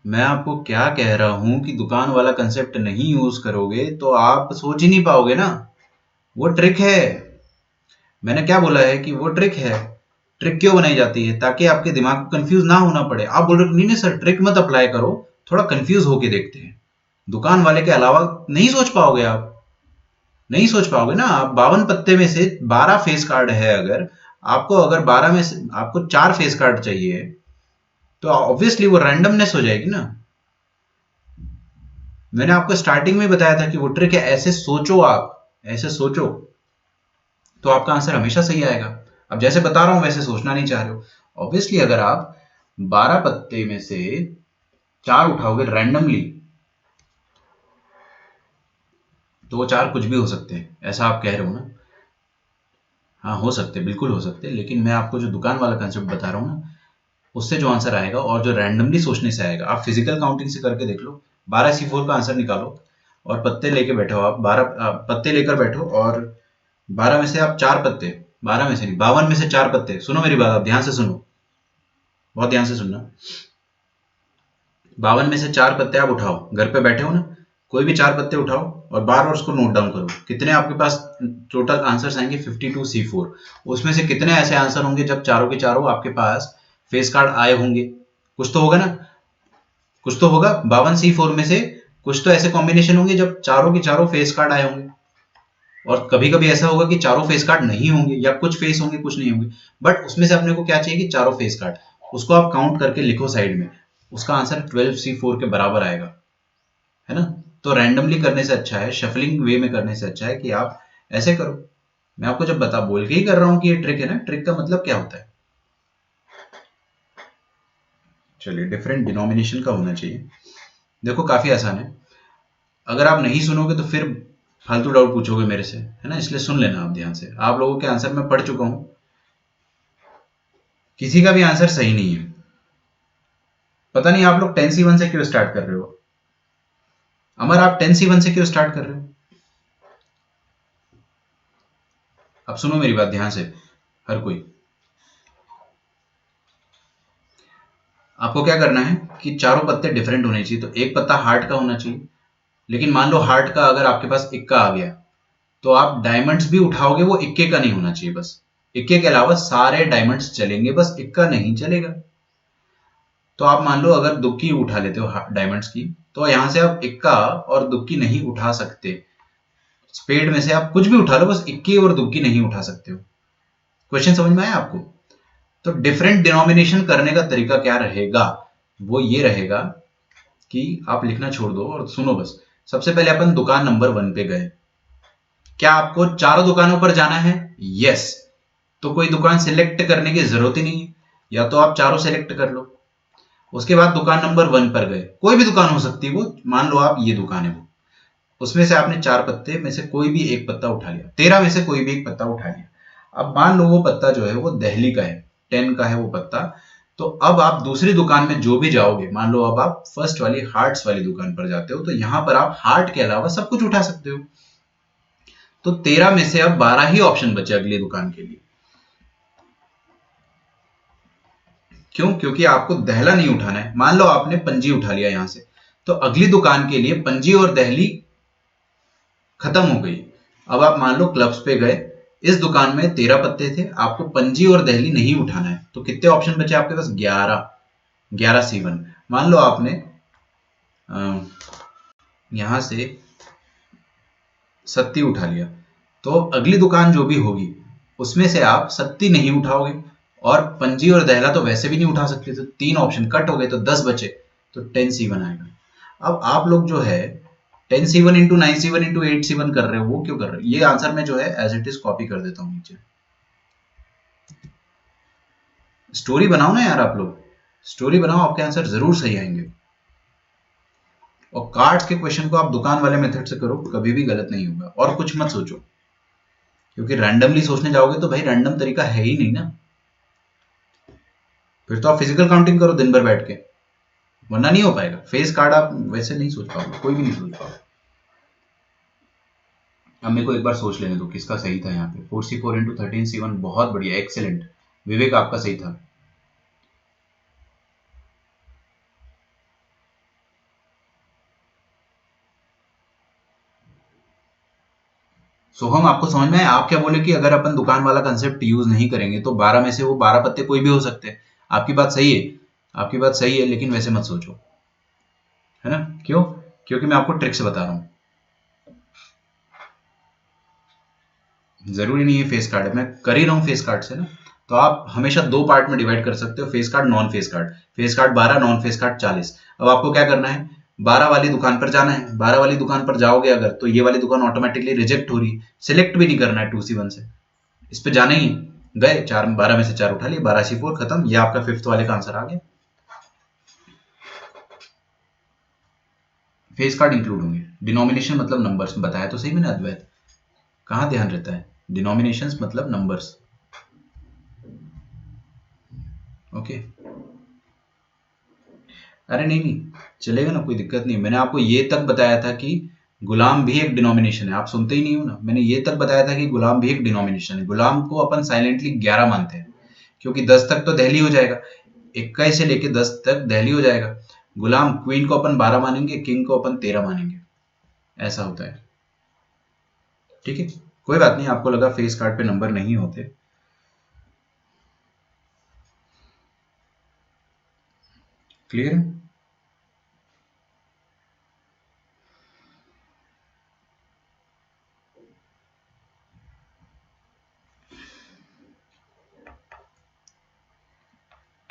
मैं आपको क्या कह रहा हूं कि दुकान वाला कंसेप्ट नहीं यूज करोगे तो आप सोच ही नहीं पाओगे ना। वो ट्रिक है। मैंने क्या बोला है कि वो ट्रिक है। ट्रिक क्यों बनाई जाती है? ताकि आपके दिमाग को कंफ्यूज ना होना पड़े। आप बोल रहे हो नहीं नहीं सर ट्रिक मत अप्लाई करो, थोड़ा कंफ्यूज होके देखते हैं। दुकान वाले के अलावा नहीं सोच पाओगे आप, नहीं सोच पाओगे ना। आप 52 पत्ते में से 12 फेस कार्ड है, अगर 12 में से आपको 4 फेस कार्ड चाहिए तो ऑब्वियसली वो रैंडमनेस हो जाएगी ना। मैंने आपको स्टार्टिंग में बताया था कि वो ट्रिक है। ऐसे सोचो, आप ऐसे सोचो तो आपका आंसर हमेशा सही आएगा। अब जैसे बता रहा हूं वैसे सोचना नहीं चाह रहे हो। ऑब्वियसली अगर आप 12 पत्ते में से 4 उठाओगे रैंडमली तो वो 4 कुछ भी हो सकते हैं, ऐसा आप कह रहे हो ना। हाँ हो सकते, बिल्कुल हो सकते, लेकिन मैं आपको जो दुकान वाला कंसेप्ट बता रहा हूँ ना, उससे जो आंसर आएगा और जो रैंडमली सोचने से आएगा, आप फिजिकल काउंटिंग से करके देख लो। 12C4 का आंसर निकालो और पत्ते लेके बैठो। आप 12 पत्ते लेकर बैठो और 12 में से आप 4 पत्ते, 12 में से नहीं 52 में से 4 पत्ते, सुनो मेरी बात, आप ध्यान से सुनो। बहुत ध्यान से सुनना। 52 में से 4 पत्ते आप उठाओ, घर पे बैठे हो ना, कोई भी 4 पत्ते उठाओ और बार बार उसको नोट डाउन करो। कितने आपके पास टोटल आंसर्स आएंगे? 52C4। उसमें से कितने ऐसे आंसर होंगे जब चारों के चारों आपके पास फेस कार्ड आए होंगे? कुछ तो होगा ना, कुछ तो होगा। 52C4 में से कुछ तो ऐसे कॉम्बिनेशन होंगे जब चारों के चारों फेस कार्ड आए होंगे। और कभी कभी ऐसा होगा कि चारों फेस कार्ड नहीं होंगे, या कुछ फेस होंगे कुछ नहीं होंगे, बट उसमें से अपने को क्या चाहिए कि चारों फेस कार्ड। उसको आप काउंट करके लिखो साइड में, उसका आंसर 12C4 के बराबर आएगा, है ना। तो रैंडमली करने से अच्छा है, शफलिंग वे में करने से अच्छा है कि आप ऐसे करो। मैं आपको जब बता बोल के ही कर रहा हूं कि ये ट्रिक है ना, ट्रिक का मतलब क्या होता है। चलिए, डिफरेंट डिनोमिनेशन का होना चाहिए। देखो काफी आसान है, अगर आप नहीं सुनोगे तो फिर फालतू डाउट पूछोगे मेरे से, है ना, इसलिए सुन लेना आप ध्यान से। आप लोगों के आंसर मैं पढ़ चुका हूं, किसी का भी आंसर सही नहीं है। पता नहीं आप लोग 10C1 से क्यों स्टार्ट कर रहे हो। अमर, आप 10C1 से क्यों स्टार्ट कर रहे हो? अब सुनो मेरी बात ध्यान से, हर कोई। आपको क्या करना है कि चारों पत्ते डिफरेंट होने चाहिए। तो एक पत्ता हार्ट का होना चाहिए, लेकिन मान लो हार्ट का अगर आपके पास इक्का आ गया, तो आप डायमंड्स भी उठाओगे, वो इक्के का नहीं होना चाहिए। बस इक्के के अलावा सारे डायमंड्स चलेंगे, बस इक्का नहीं चलेगा। तो आप मान लो अगर दुक्की उठा लेते हो डायमंड्स की, तो यहां से आप इक्का और दुक्की नहीं उठा सकते। स्पेड में से आप कुछ भी उठा लो, बस इक्के और दुक्की नहीं उठा सकते हो। क्वेश्चन समझ में आया आपको? तो डिफरेंट डिनोमिनेशन करने का तरीका क्या रहेगा? वो ये रहेगा कि आप लिखना छोड़ दो और सुनो बस। सबसे पहले अपन दुकान नंबर 1 पे गए। क्या आपको चारों दुकानों पर जाना है? यस। तो कोई दुकान सिलेक्ट करने की जरूरत ही नहीं है, या तो आप चारों सिलेक्ट कर लो। उसके बाद दुकान नंबर 1 पर गए, कोई भी दुकान हो सकती है वो, मान लो आप ये दुकान है वो, उसमें से आपने 4 पत्ते में से कोई भी एक पत्ता उठा लिया, 13 में से कोई भी एक पत्ता उठा लिया। अब मान लो वो पत्ता जो है वो दिल्ली का है, 10 का है वो पत्ता। तो अब आप दूसरी दुकान में जो भी जाओगे, मान लो अब आप फर्स्ट वाली हार्ट्स वाली दुकान पर जाते हो, तो यहां पर आप हार्ट के अलावा सब कुछ उठा सकते हो। तो 13 में से अब 12 ही ऑप्शन बचे अगली दुकान के लिए। क्यों? क्योंकि आपको दहला नहीं उठाना है। मान लो आपने पंजी उठा लिया यहां से, तो अगली दुकान के लिए पंजी और दहली खत्म हो गई। अब आप मान लो क्लब्स पे गए, इस दुकान में 13 पत्ते थे, आपको पंजी और दहली नहीं उठाना है, तो कितने ऑप्शन बचे आपके पास? 11। 11C1। मान लो आपने यहां से सत्ती उठा लिया, तो अगली दुकान जो भी होगी उसमें से आप सत्ती नहीं उठाओगे, और पंजी और दहला तो वैसे भी नहीं उठा सकते, तो 3 ऑप्शन कट हो गए, तो 10 बचे, तो 10C1 आएगा। अब आप लोग जो है 10C1 into 9C1 into 8C1 कर रहे हो, वो क्यों कर रहे हो? ये आंसर में जो है एज इट इज कॉपी कर देता हूं नीचे। स्टोरी बनाओ ना यार, आप लोग स्टोरी बनाओ, आपके आंसर जरूर सही आएंगे। और कार्ड्स के क्वेश्चन को आप दुकान वाले मेथड से करो, कभी भी गलत नहीं होगा। और कुछ मत सोचो, क्योंकि रैंडमली सोचने जाओगे तो भाई रैंडम तरीका है ही नहीं ना। फिर तो आप फिजिकल काउंटिंग करो दिन भर बैठ के, वरना नहीं हो पाएगा। फेस कार्ड आप वैसे नहीं सोच पाओगे, कोई भी नहीं सोच पाओगे। अब मेरे को एक बार सोच लेने दो किसका सही था यहाँ पे। 4C4 इंटू 13C1, बहुत बढ़िया, एक्सेलेंट। विवेक आपका सही था। सोहम आपको समझ में आया? आप क्या बोले कि अगर अपन दुकान वाला कंसेप्ट यूज नहीं करेंगे तो 12 में से वो 12 पत्ते कोई भी हो सकते हैं। आपकी बात सही है, आपकी बात सही है, लेकिन वैसे मत सोचो, है ना। क्यों? क्योंकि मैं आपको ट्रिक से बता रहा हूं। जरूरी नहीं है फेस कार्ड है, मैं कर ही रहा हूँ फेस कार्ड से ना। तो आप हमेशा 2 पार्ट में डिवाइड कर सकते हो, face card, non face card. Face card 12, non face card 40। अब आपको क्या करना है? 12 वाली दुकान पर जाना है। 12 वाली दुकान पर जाओगे अगर, तो ये वाली दुकान ऑटोमेटिकली रिजेक्ट हो रही है, सिलेक्ट भी नहीं करना है 2C1 से, इस पे जाना ही है। गए, 12 में से 4 उठा लिए, 12C4 खत्म। ये आपका 5th वाले का आंसर आ गया। फेस कार्ड इंक्लूड होंगे। डिनोमिनेशन मतलब नंबर्स, बताया तो सही मैंने अद्वैत, कहाँ ध्यान रहता है। डिनोमिनेशंस मतलब नंबर्स। ओके, अरे नहीं नहीं, चलेगा ना, कोई दिक्कत नहीं। मैंने आपको ये तक बताया था कि गुलाम भी एक डिनोमिनेशन है, आप सुनते ही नहीं हो ना। मैंने ये तक बताया था कि गुलाम भी एक डिनोमिनेशन है। गुलाम को अपन साइलेंटली 11 मानते हैं, क्योंकि 10 तक तो दहली हो जाएगा। 21 से लेके 10 तक दिल्ली हो जाएगा। गुलाम क्वीन को अपन 12 मानेंगे, किंग को अपन 13 मानेंगे, ऐसा होता है। ठीक है, कोई बात नहीं, आपको लगा फेस कार्ड पे नंबर नहीं होते। क्लियर है?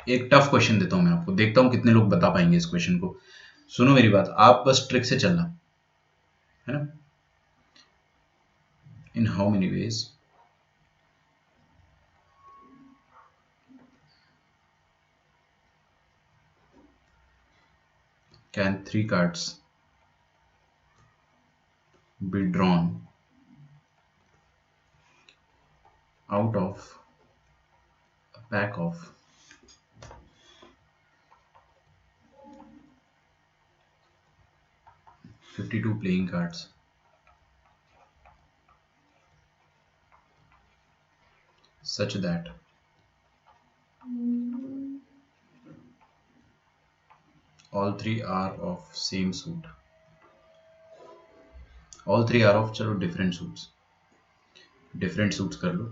एक टफ क्वेश्चन देता हूं मैं आपको, देखता हूं कितने लोग बता पाएंगे इस क्वेश्चन को। सुनो मेरी बात, आप बस ट्रिक से चलना, है ना। इन how many veg can 3 cards be drawn out of a pack of 52 playing cards such that all three are of same suit, all three are of, चलो different suits, different suits कर लो।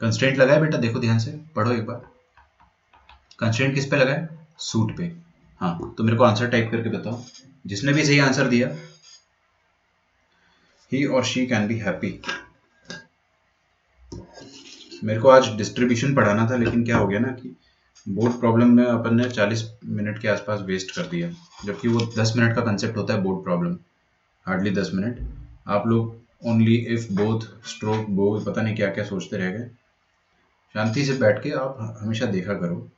Constraint लगा है बेटा, देखो ध्यान से पढ़ो एक बार। कंस्ट्रेंट किस पे लगा है? सूट पे। हाँ, तो मेरे को आंसर टाइप करके बताओ, जिसने भी सही आंसर दिया, ही और शी कैन बी हैप्पी। मेरे को आज डिस्ट्रीब्यूशन पढ़ाना था, लेकिन क्या हो गया ना कि बोर्ड प्रॉब्लम में अपन ने 40 मिनट के आसपास वेस्ट कर दिया, जबकि वो 10 मिनट का कंसेप्ट होता है बोर्ड प्रॉब्लम, हार्डली 10 मिनट। आप लोग ओनली इफ बोथ स्ट्रोक बो पता नहीं क्या क्या सोचते रह गए। शांति से बैठ के आप हमेशा देखा करो।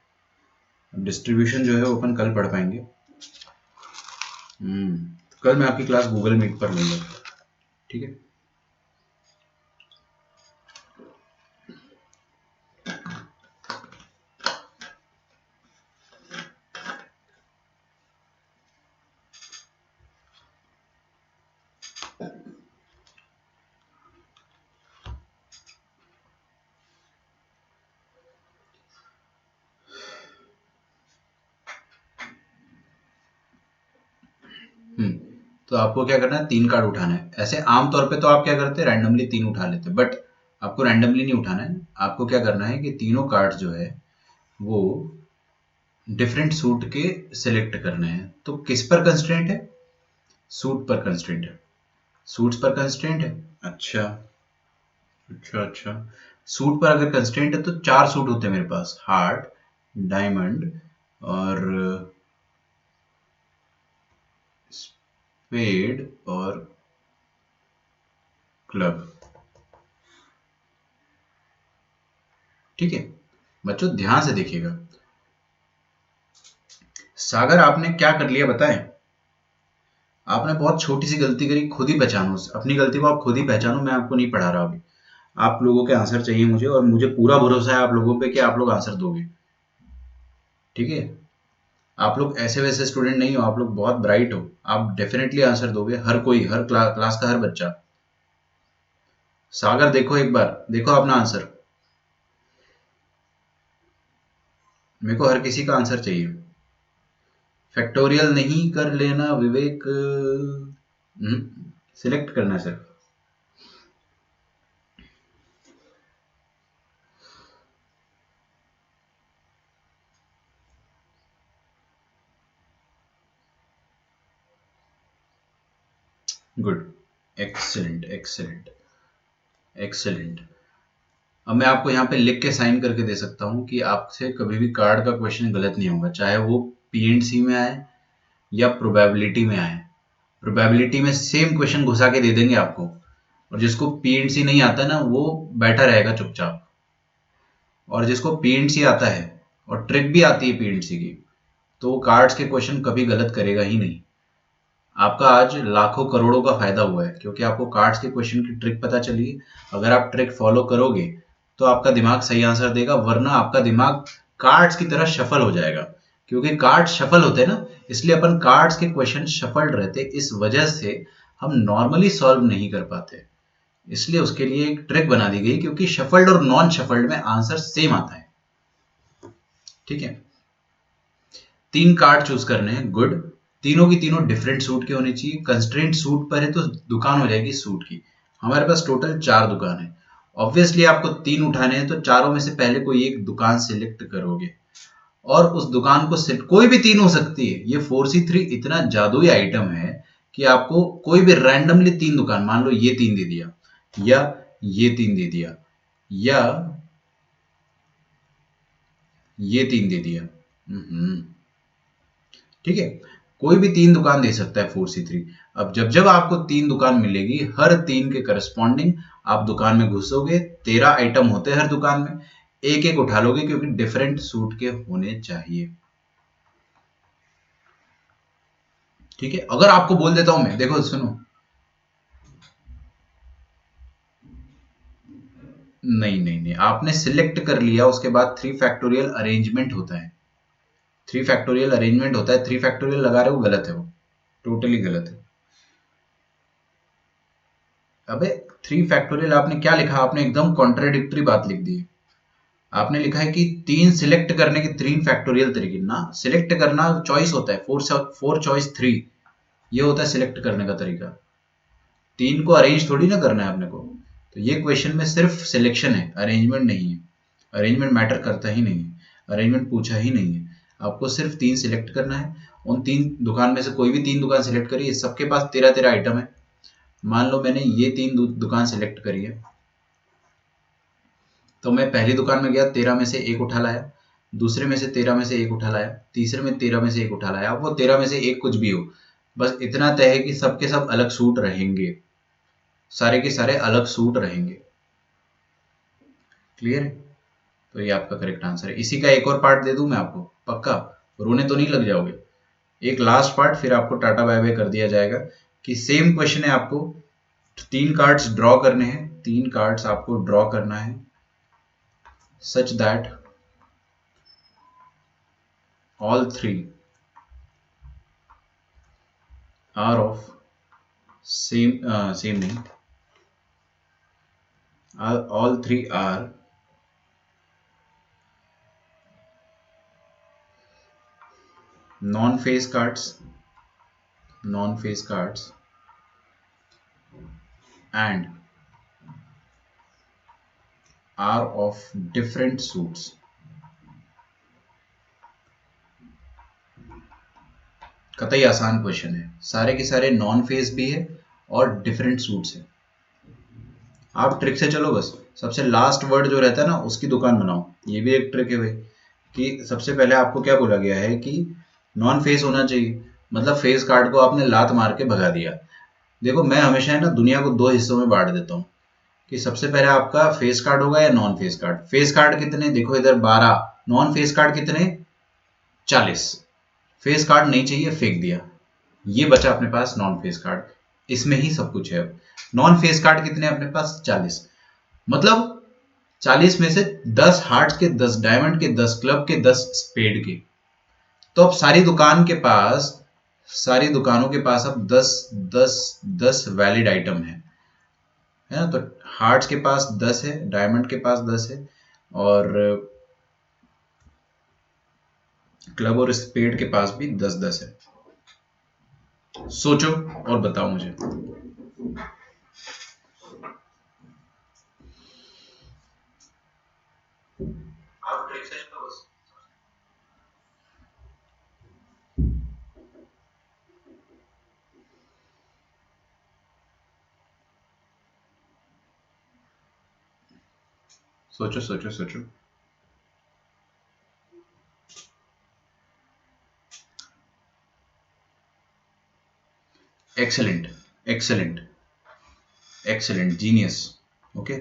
डिस्ट्रीब्यूशन जो है वो अपन कल पढ़ पाएंगे। कल मैं आपकी क्लास गूगल मीट पर लूंगा, ठीक है। तो आपको क्या करना है, 3 कार्ड उठाना है। ऐसे आमतौर पे तो आप क्या करते हैं, रैंडमली 3 उठा लेते हैं, बट आपको रैंडमली नहीं उठाना है। आपको क्या करना है कि तीनों कार्ड जो है वो डिफरेंट सूट के सिलेक्ट करने हैं। तो किस पर कंस्ट्रेंट है? सूट पर कंस्ट्रेंट है। सूट्स पर कंस्ट्रेंट है। अच्छा अच्छा अच्छा, सूट पर अगर कंस्ट्रेंट है तो 4 सूट होते हैं मेरे पास, हार्ट, डायमंड और स्पेड और क्लब। ठीक है बच्चों, ध्यान से देखिएगा। सागर आपने क्या कर लिया बताएं? आपने बहुत छोटी सी गलती करी, खुद ही पहचानो अपनी गलती को, आप खुद ही पहचानो। मैं आपको नहीं पढ़ा रहा अभी, आप लोगों के आंसर चाहिए मुझे, और मुझे पूरा भरोसा है आप लोगों पे कि आप लोग आंसर दोगे। ठीक है, आप लोग ऐसे वैसे स्टूडेंट नहीं हो, आप लोग बहुत ब्राइट हो, आप डेफिनेटली आंसर दोगे। हर कोई, हर क्लास का हर बच्चा। सागर देखो एक बार, देखो अपना आंसर, मेरे को हर किसी का आंसर चाहिए। फैक्टोरियल नहीं कर लेना विवेक, सिलेक्ट करना सिर्फ। Good, excellent excellent excellent. अब मैं आपको यहाँ पे लिख के साइन करके दे सकता हूँ कि आपसे कभी भी कार्ड का क्वेश्चन गलत नहीं होगा, चाहे वो पीएनसी में आए या प्रोबेबिलिटी में आए। प्रोबेबिलिटी में सेम क्वेश्चन घुसा के दे देंगे आपको, और जिसको पीएनसी नहीं आता ना वो बैठा रहेगा चुपचाप, और जिसको पीएनसी आता है और ट्रिक भी आती है पीएनसी की, तो वो कार्ड्स के क्वेश्चन कभी गलत करेगा ही नहीं। आपका आज लाखों करोड़ों का फायदा हुआ है, क्योंकि आपको कार्ड्स के क्वेश्चन की ट्रिक पता चली है। अगर आप ट्रिक फॉलो करोगे तो आपका दिमाग सही आंसर देगा, वरना आपका दिमाग कार्ड्स की तरह शफल हो जाएगा। क्योंकि कार्ड शफल होते हैं ना, इसलिए अपन कार्ड्स के क्वेश्चन शफल्ड रहते, इस वजह से हम नॉर्मली सॉल्व नहीं कर पाते। इसलिए उसके लिए एक ट्रिक बना दी गई, क्योंकि शफल्ड और नॉन शफल्ड में आंसर सेम आता है। ठीक है, 3 कार्ड चूज करने हैं, गुड। तीनों की तीनों डिफरेंट सूट के होने चाहिए। कंस्ट्रेंट सूट पर है तो दुकान हो जाएगी सूट की। हमारे पास टोटल 4 दुकान है। ऑब्वियसली आपको 3 उठाने हैं, तो चारों में से पहले कोई एक दुकान सिलेक्ट करोगे और उस दुकान को कोई भी 3 हो सकती है। ये 4C3 इतना जादुई आइटम है कि आपको कोई भी रैंडमली 3 दुकान, मान लो ये 3 दे दिया या ये 3 दे दिया या ये 3 दे दिया, ठीक है, कोई भी 3 दुकान दे सकता है 4C3। अब जब जब आपको 3 दुकान मिलेगी, हर 3 के करस्पॉन्डिंग आप दुकान में घुसोगे। 13 आइटम होते हैं हर दुकान में, एक एक उठा लोगे क्योंकि डिफरेंट सूट के होने चाहिए। ठीक है, अगर आपको बोल देता हूं मैं, देखो सुनो, नहीं नहीं नहीं, आपने सिलेक्ट कर लिया, उसके बाद 3 फैक्टोरियल अरेंजमेंट होता है। 3 फैक्टोरियल अरेंजमेंट होता है। 3 फैक्टोरियल लगा रहे हो, गलत है, वो टोटली गलत है। अबे 3 फैक्टोरियल आपने क्या लिखा, आपने एकदम कॉन्ट्राडिक्टरी बात लिख दी। आपने लिखा है कि 3 सिलेक्ट करने के 3 फैक्टोरियल तरीके ना। सिलेक्ट करना चॉइस होता है, 4 चॉइस 3, ये होता है सिलेक्ट करने का तरीका। 3 को अरेंज थोड़ी ना करना है अपने को। तो ये क्वेश्चन में सिर्फ सिलेक्शन है, अरेंजमेंट नहीं है। अरेंजमेंट मैटर करता ही नहीं है, अरेंजमेंट पूछा ही नहीं है। आपको सिर्फ 3 सिलेक्ट करना है। उन 3 दुकान में से कोई भी 3 दुकान सिलेक्ट करिए, सबके पास 13 आइटम है। मान लो मैंने ये 3 दुकान सिलेक्ट करी है, तो मैं पहली दुकान में गया, 13 में से एक उठा लाया, दूसरे में से 13 में से एक उठा लाया, तीसरे में 13 में से एक उठा लाया। अब वो 13 में से एक कुछ भी हो, बस इतना तय है कि सबके सब अलग सूट रहेंगे, सारे के सारे अलग सूट रहेंगे। क्लियर है? तो ये आपका करेक्ट आंसर है। इसी का एक और पार्ट दे दूं मैं आपको, पक्का रोने तो नहीं लग जाओगे। एक लास्ट पार्ट, फिर आपको टाटा बाय बाय कर दिया जाएगा। कि सेम क्वेश्चन है, आपको 3 कार्ड्स ड्रॉ करने हैं, 3 कार्ड्स आपको ड्रॉ करना है such that all 3 are of same नहीं, all 3 are non-face cards and are of different suits। कतई आसान क्वेश्चन है, सारे के सारे नॉन फेस भी है और डिफरेंट सूट्स है। आप ट्रिक से चलो, बस सबसे लास्ट वर्ड जो रहता है ना उसकी दुकान बनाओ। ये भी एक ट्रिक है भाई, कि सबसे पहले आपको क्या बोला गया है कि नॉन फेस होना चाहिए, मतलब फेस कार्ड को आपने लात मार के भगा दिया। देखो मैं हमेशा है ना दुनिया को 2 हिस्सों में बांट देता हूँ, कि सबसे पहले आपका फेस कार्ड होगा या non face card. Face card कितने, देखो इधर 12, नॉन फेस कार्ड कितने, 40। फेस कार्ड नहीं चाहिए, फेंक दिया, ये बचा अपने पास नॉन फेस कार्ड। इसमें ही सब कुछ है। अब नॉन फेस कार्ड कितने अपने पास, 40। मतलब 40 में से 10 हार्ट्स के, 10 डायमंड के, 10 क्लब के, 10 स्पेड के। तो अब सारी दुकानों के पास अब 10 10 10 वैलिड आइटम है ना। तो हार्ट्स के पास 10 है, डायमंड के पास 10 है, और क्लब और स्पेड के पास भी 10 10 है। सोचो और बताओ मुझे। सोचो सोचो सोचो। Excellent excellent excellent, genius. Okay,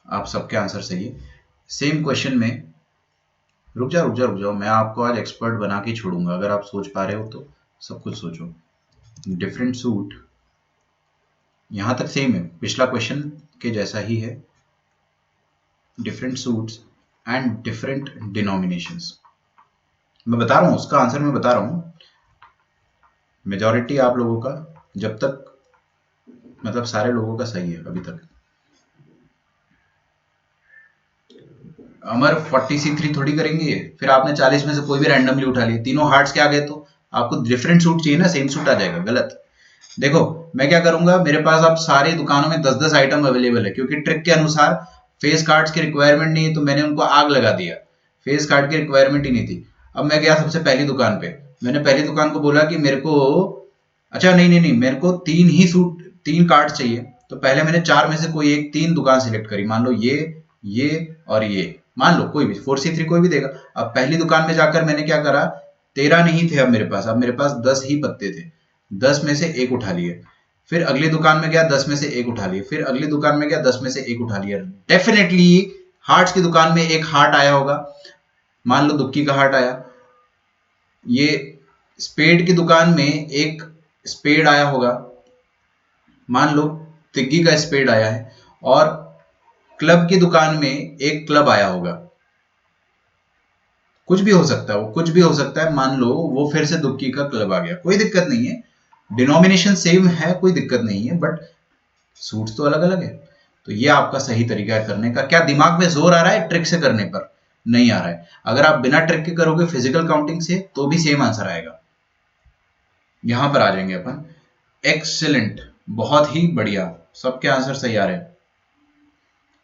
आप सबके आंसर सही है। सेम क्वेश्चन में, रुक जाओ, मैं आपको आज एक्सपर्ट बना के छोड़ूंगा। अगर आप सोच पा रहे हो तो सब कुछ सोचो। डिफरेंट सूट, यहां तक सेम है, पिछला क्वेश्चन के जैसा ही है। Different suits and different denominations, मैं बता रहा हूं उसका आंसर, मैं बता रहा हूं। मेजॉरिटी आप लोगों का, जब तक मतलब सारे लोगों का सही है अभी तक। अमर 40C3 थोड़ी करेंगे, फिर आपने 40 में से कोई भी रैंडमली उठा लिया, तीनों हार्ट्स के आ गए तो आपको डिफरेंट सूट चाहिए ना, सेम सूट आ जाएगा, गलत। देखो मैं क्या करूंगा, मेरे पास अब सारी दुकानों में 10-10 आइटम अवेलेबल है, क्योंकि ट्रिक के अनुसार फेस कार्ड्स की रिक्वायरमेंट नहीं है, तो मैंने उनको आग लगा दिया, फेस कार्ड की रिक्वायरमेंट ही नहीं थी। अब मैं गया सबसे पहली दुकान पे, मैंने पहली दुकान को बोला कि मेरे को, अच्छा नहीं नहीं नहीं, मेरे को तीन ही सूट, तीन कार्ड चाहिए। तो पहले मैंने चार में से कोई एक, तीन दुकान सिलेक्ट करी, मान लो ये और ये, मान लो कोई भी 4C3 कोई भी देगा। अब पहली दुकान में जाकर मैंने क्या करा, 13 नहीं थे अब मेरे पास, अब मेरे पास 10 ही पत्ते थे, 10 में से एक उठा लिए। फिर अगली दुकान में गया, 10 में से एक उठा लिए। फिर अगली दुकान में गया, 10 में से एक उठा लिया। डेफिनेटली हार्ट्स की दुकान में एक हार्ट आया होगा, मान लो दुक्की का हार्ट आया। ये स्पेड की दुकान में एक स्पेड आया होगा, मान लो तिग्गी का स्पेड आया है। और क्लब की दुकान में एक क्लब आया होगा, कुछ भी हो सकता है, वो कुछ भी हो सकता है, मान लो वो फिर से दुक्की का क्लब आ गया, कोई दिक्कत नहीं है, डिनोमिनेशन सेम है, कोई दिक्कत नहीं है, बट सूट्स तो अलग अलग है। तो ये आपका सही तरीका है करने का। क्या दिमाग में जोर आ रहा है ट्रिक से करने पर? नहीं आ रहा है। अगर आप बिना ट्रिक के करोगे फिजिकल काउंटिंग से, तो भी सेम आंसर आएगा। यहां पर आ जाएंगे अपन। एक्सीलेंट, बहुत ही बढ़िया, सबके आंसर सही आ रहे हैं।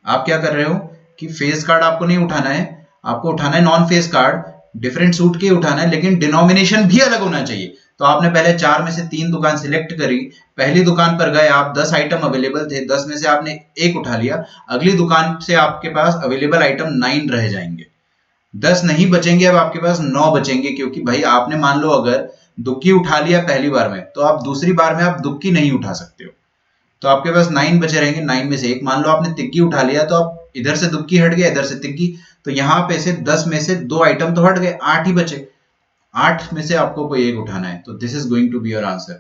आप क्या कर रहे हो कि फेस कार्ड आपको नहीं उठाना है, आपको उठाना है non face card, different suit के उठाना है, लेकिन डिनोमिनेशन भी अलग होना चाहिए। तो आपने पहले चार में से तीन दुकान सिलेक्ट करी, पहली दुकान पर गए आप, 10 आइटम अवेलेबल थे, 10 में से आपने एक उठा लिया। अगली दुकान से आपके पास अवेलेबल आइटम 9 रह जाएंगे, 10 नहीं बचेंगे, अब आपके पास 9 बचेंगे, क्योंकि भाई आपने मान लो अगर दुक्की उठा लिया पहली बार में, तो आप दूसरी बार में आप दुक्की नहीं उठा सकते हो। तो आपके पास 9 बचे रहेंगे, 9 में से एक, मान लो आपने तिग्गी उठा लिया, तो आप इधर से दुक्की हट गया, इधर से तिग्गी, तो यहां पे से 10 में से दो आइटम तो हट गए, 8 ही बचे। 8 में से आपको कोई एक उठाना है, तो this is going to be your answer.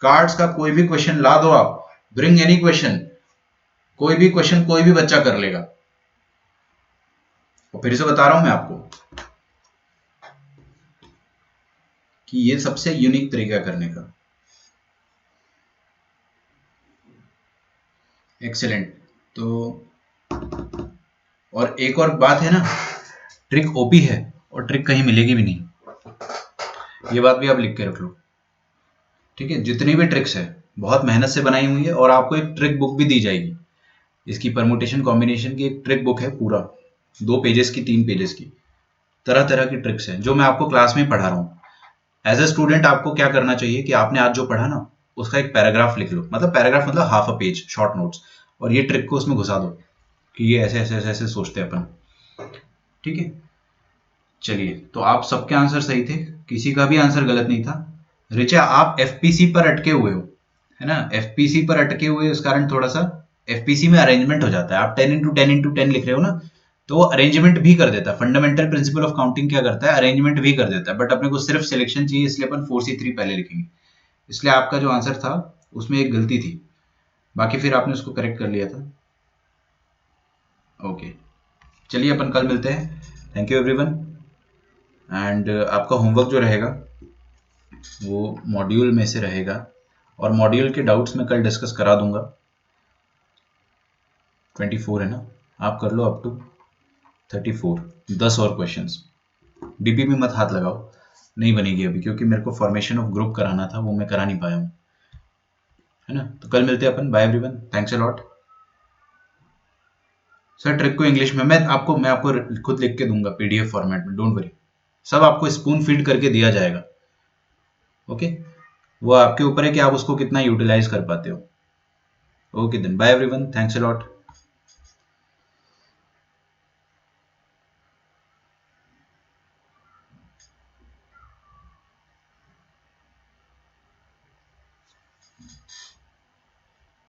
Cards का कोई भी क्वेश्चन ला दो आप, ब्रिंग एनी क्वेश्चन, कोई भी क्वेश्चन कोई भी बच्चा कर लेगा। और फिर से बता रहा हूं मैं आपको कि ये सबसे यूनिक तरीका करने का। एक्सेलेंट। तो और एक और बात है ना, ट्रिक ओपी है और ट्रिक कहीं मिलेगी भी नहीं, ये बात भी आप लिख के रख लो, ठीक है। जितनी भी ट्रिक्स है बहुत मेहनत से बनाई हुई है, और आपको एक ट्रिक बुक भी दी जाएगी, इसकी परमुटेशन कॉम्बिनेशन की एक ट्रिक बुक है पूरा, 2 पेजेस की, 3 पेजेस की, तरह तरह की ट्रिक्स हैं जो मैं आपको क्लास में पढ़ा रहा हूँ। एज ए स्टूडेंट आपको क्या करना चाहिए कि आपने आज जो पढ़ा ना, उसका एक पैराग्राफ लिख लो, मतलब पैराग्राफ मतलब half a page short notes, और ये ट्रिक को उसमें घुसा दो कि ये ऐसे ऐसे ऐसे ऐसे सोचते हैं अपन, ठीक है। चलिए, तो आप सबके आंसर सही थे, किसी का भी आंसर गलत नहीं था। रिचा, आप एफपीसी पर अटके हुए हो, है ना, एफपीसी पर अटके हुए, उस कारण थोड़ा सा एफपीसी में अरेंजमेंट हो जाता है। आप 10 into 10 into 10 लिख रहे हो ना, तो वो अरेंजमेंट भी कर देता है। फंडामेंटल प्रिंसिपल ऑफ काउंटिंग क्या करता है, अरेंजमेंट भी कर देता है, बट अपने को सिर्फ सिलेक्शन चाहिए, इसलिए अपन 4C3 पहले लिखेंगे। इसलिए आपका जो आंसर था उसमें एक गलती थी, बाकी फिर आपने उसको करेक्ट कर लिया था। ओके, चलिए अपन कल मिलते हैं। Thank you everyone. एंड आपका होमवर्क जो रहेगा वो मॉड्यूल में से रहेगा, और मॉड्यूल के डाउट्स मैं कल डिस्कस करा दूंगा। 24 है ना, आप कर लो अप टू 34, 10 और क्वेश्चंस। डीपी में मत हाथ लगाओ, नहीं बनेगी अभी, क्योंकि मेरे को फॉर्मेशन ऑफ ग्रुप कराना था, वो मैं करा नहीं पाया हूँ, है ना। तो कल मिलते हैं अपन, bye everyone, thanks a lot. Sir trick को इंग्लिश में मैं आपको खुद लिख के दूंगा पीडीएफ फॉर्मेट में, डोंट वरी, सब आपको स्पून फीड करके दिया जाएगा, ओके। वो आपके ऊपर है कि आप उसको कितना यूटिलाइज कर पाते हो। Okay then, bye everyone, thanks a lot.